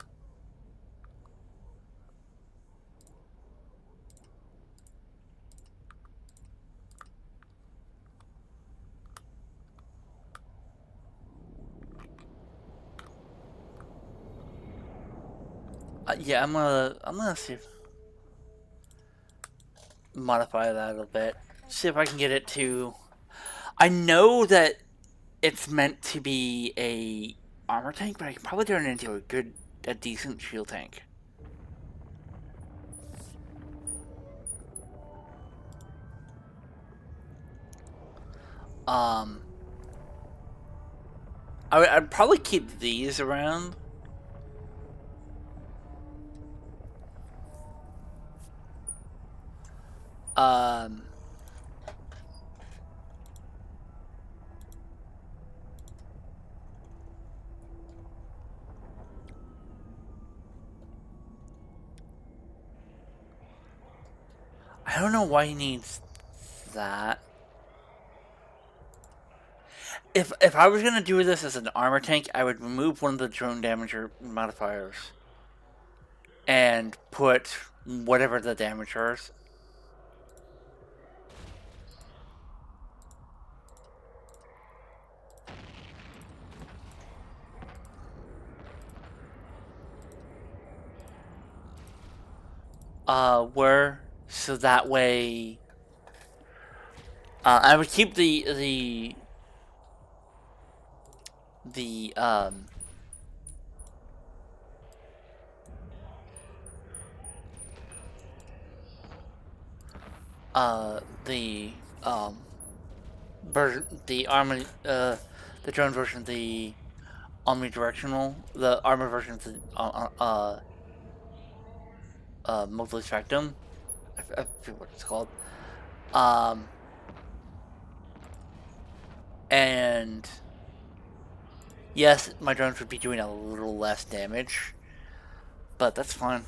yeah, I'm gonna see if modify that a little bit. See if I can get it to. I know that it's meant to be a armor tank, but I can probably turn it into a decent shield tank. Um, I'd probably keep these around. Um, I don't know why he needs that. If I was gonna do this as an armor tank, I would remove one of the drone damager modifiers and put whatever the damager is. Where so that way, I would keep the the version, the armor, the drone version, the omnidirectional, the armor version of the multi spectrum. I forget what it's called. Um, and yes, my drones would be doing a little less damage, but that's fine.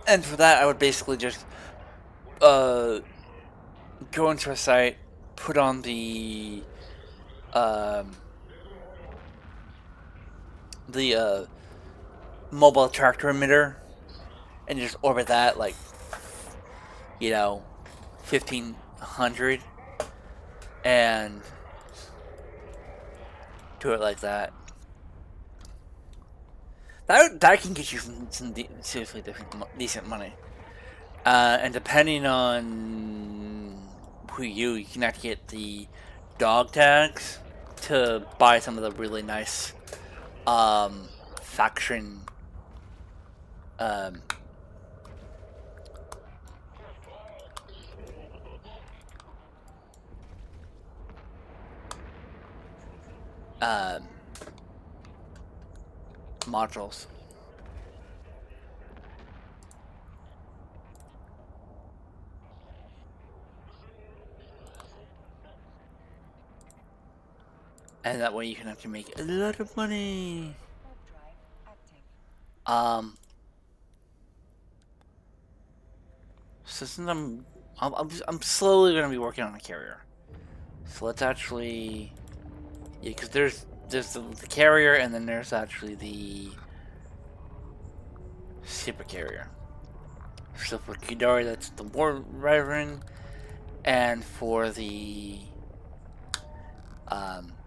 And for that, I would basically just uh, go into a site, put on um, the mobile tractor emitter, and just orbit that like 1500, and do it like that. That can get you some seriously decent money. And depending on you can actually get the dog tags to buy some of the really nice faction um, um, modules. And that way you can actually make a lot of money. Warp drive active. Um, so since I'm slowly gonna be working on a carrier. So let's actually, yeah, because there's the carrier and then there's actually the super carrier. So for Kidari, that's the War Reverend, and for the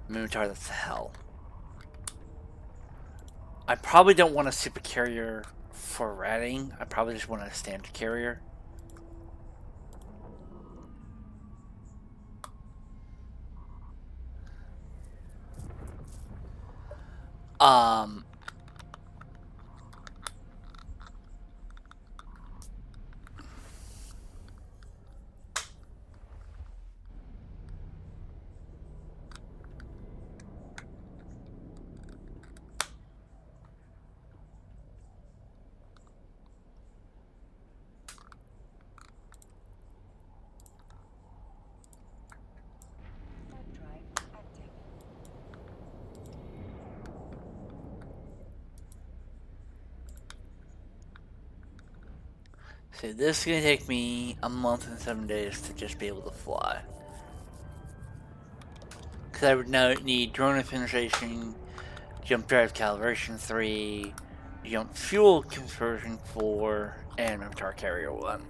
Minotaur, that's the Hell. I probably don't want a super carrier for ratting. I probably just want a standard carrier. Um, Warp drive active. so this is gonna take me a month and 7 days to just be able to fly. Because I would now need drone penetration, jump drive calibration 3, jump fuel conversion 4, and Minotaur carrier 1.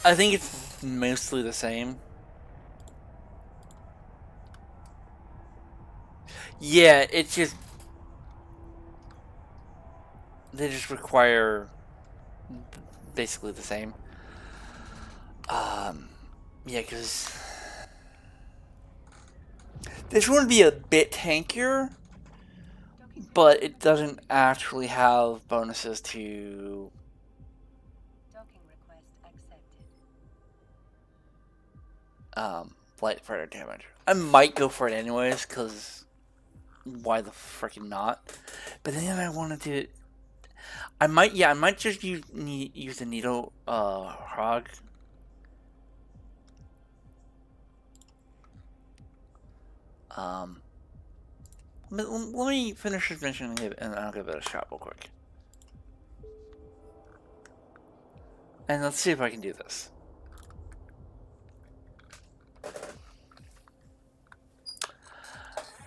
I think it's mostly the same. Yeah, it's just they just require basically the same. Yeah, because this one would be a bit tankier, but it doesn't actually have bonuses to Docking request accepted. light fighter damage. I might go for it anyways, because why the freaking not? But then I wanted to. I might just use the needle hog. Um, let me finish this mission and I'll give it a shot real quick. And let's see if I can do this.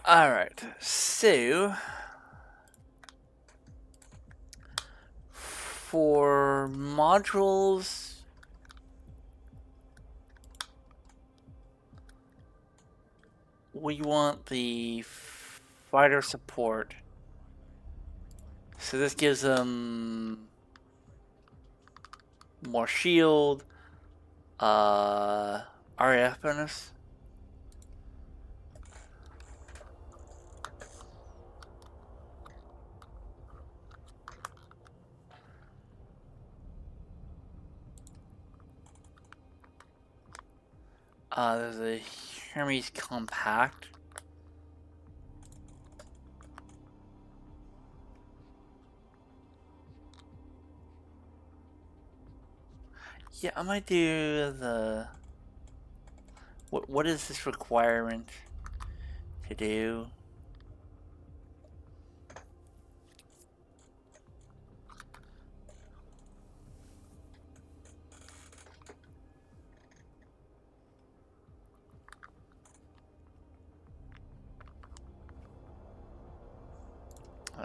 Alright, so for modules, we want the fighter support. So this gives them more shield, RAF bonus. There's a Hermes Compact. Yeah, I might do the... What is this requirement to do?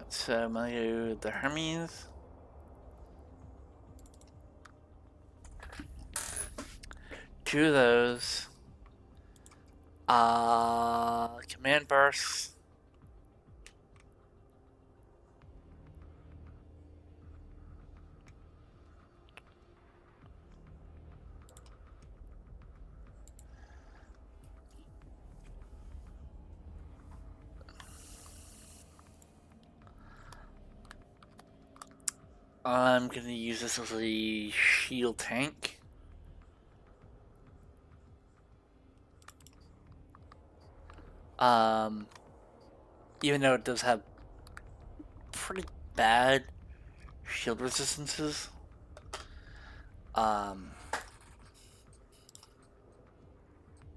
Let's I'm gonna do the Hermes. Two of those. Command bursts. I'm gonna use this as a shield tank. Even though it does have pretty bad shield resistances. Um,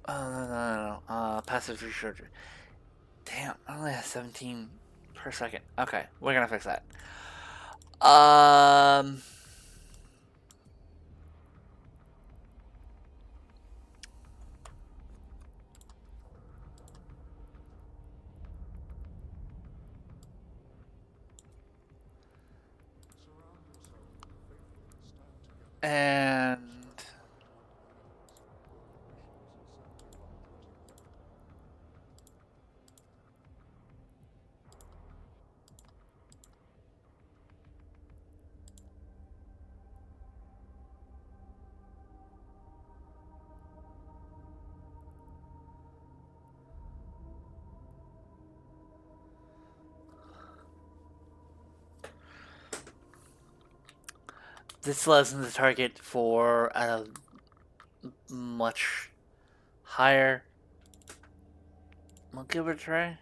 oh, no. Passive recharger. Damn, I only have 17 per second. Okay, we're gonna fix that. Um, and this allows them to target for at a much higher. We'll give it a try.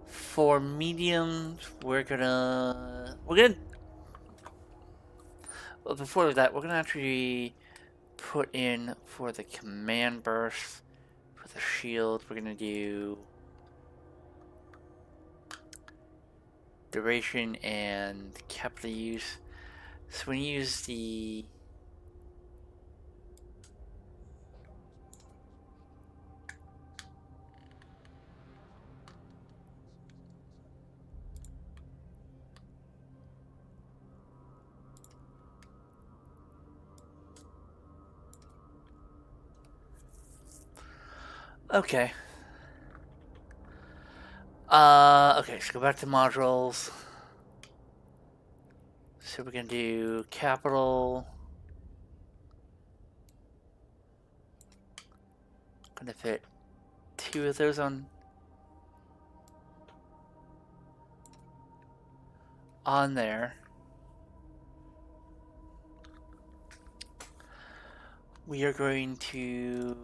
For mediums, we're gonna well, before that, we're gonna actually put in for the command burst for the shield. We're gonna do duration and capital use. So when you use the okay. Okay, so go back to modules. So we're gonna do capital. Gonna fit 2 of those on there. We are going to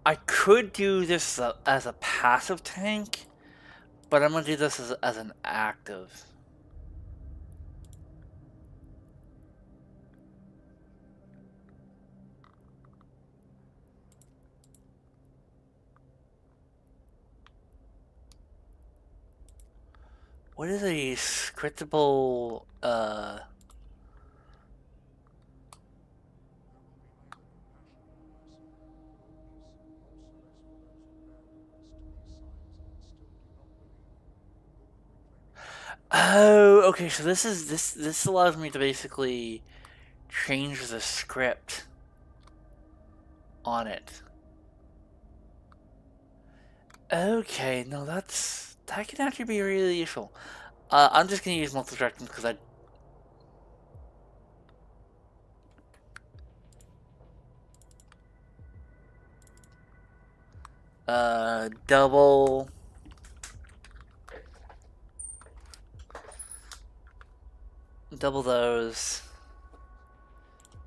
I could do this as a passive tank, but I'm gonna do this as an active. What is a scriptable Oh, okay, so this allows me to basically change the script on it. Okay, no, that can actually be really useful. I'm just gonna use multi-directions because double those,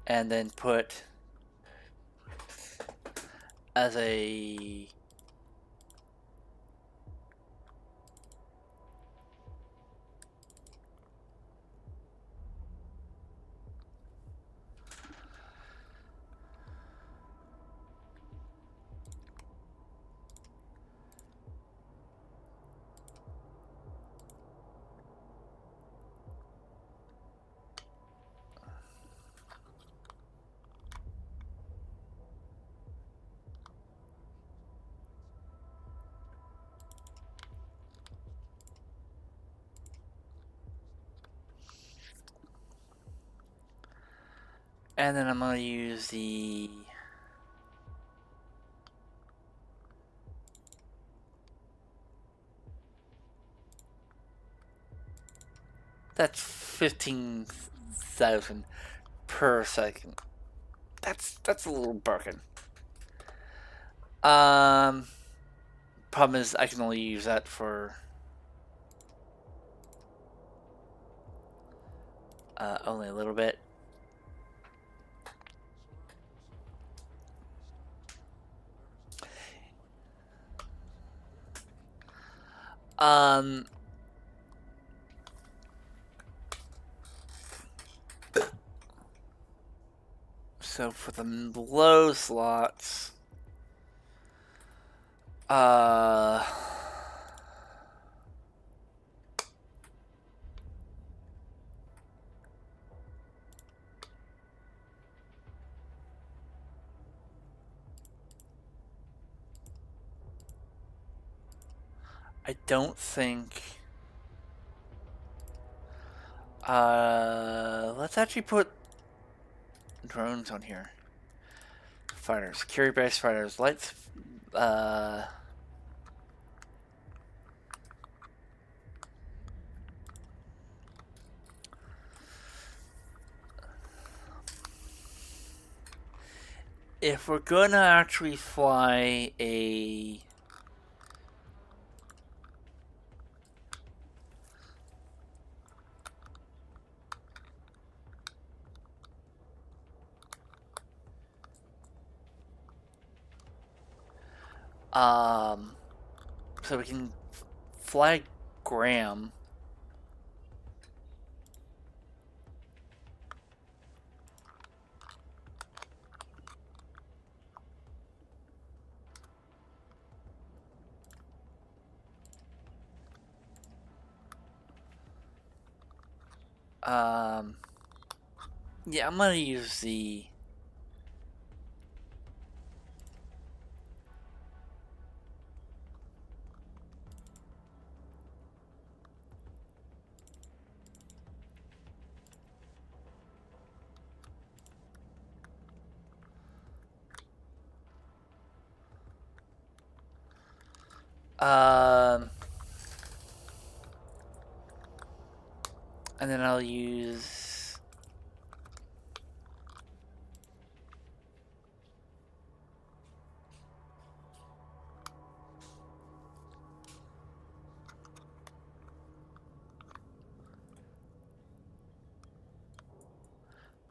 and then put as a and then I'm gonna use That's 15,000 per second. That's a little broken. Um, Problem is I can only use that for only a little bit. Um, so for the low slots, uh, I don't think. Let's actually put drones on here. Fighters, carry-based fighters, lights. Uh, if we're gonna actually fly a so we can fly Graham. Um, yeah, I'm gonna use the. Um, and then I'll use.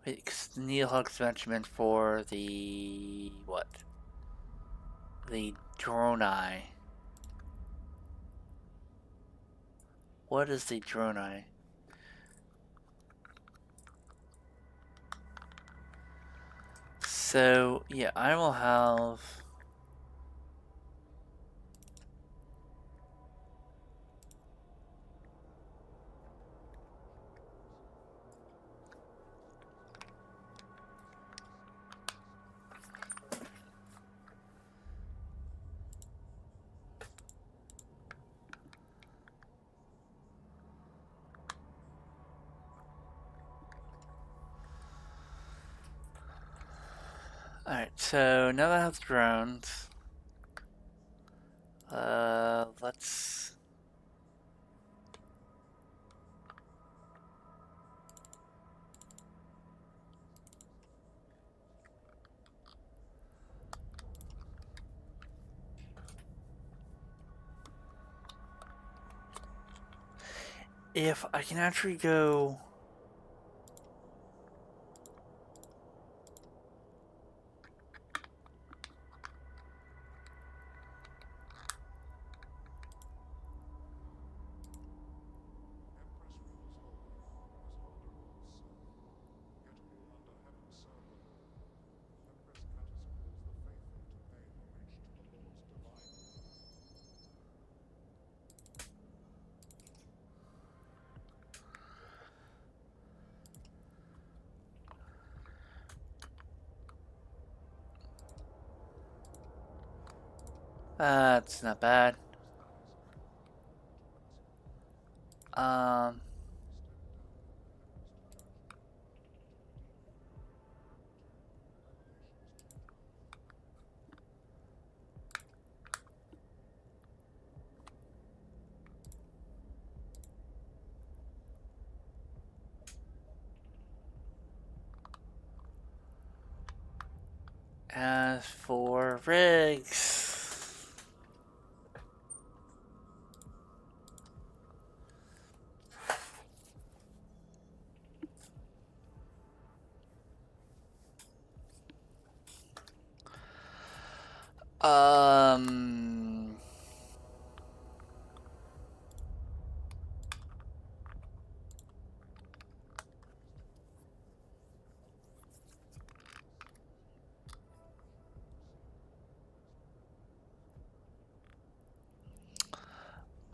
Wait, cause Neil Huck's meant for the what? The drone eye. What is the drone eye? So yeah, I will have. Alright, so now that I have drones, let's. If I can actually go. It's not bad. Um. As for rigs, um,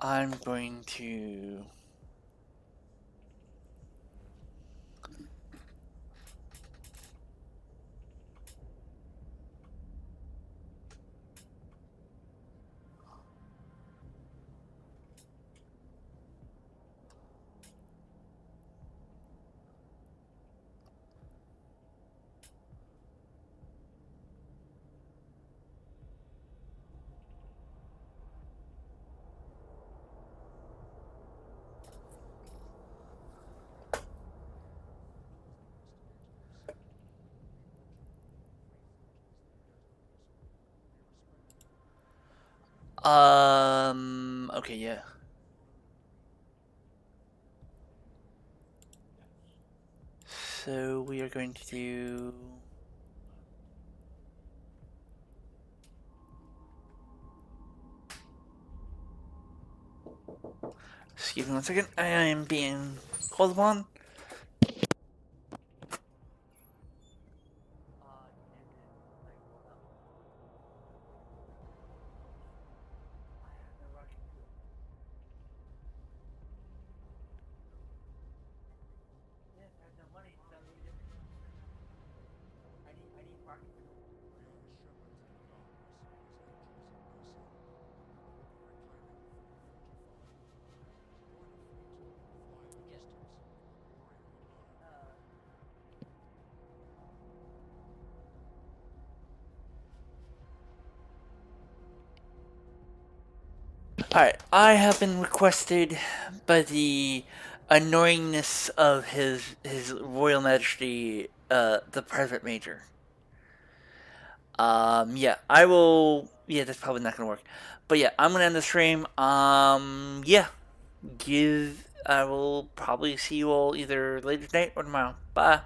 I'm going to. Okay, yeah. So we are going to do. Excuse me 1 second. I am being called upon. Alright, I have been requested by the annoyingness of his Royal Majesty, the Private Major. Yeah, I will. Yeah, that's probably not gonna work. But yeah, I'm gonna end the stream. Yeah, I will probably see you all either later tonight or tomorrow. Bye.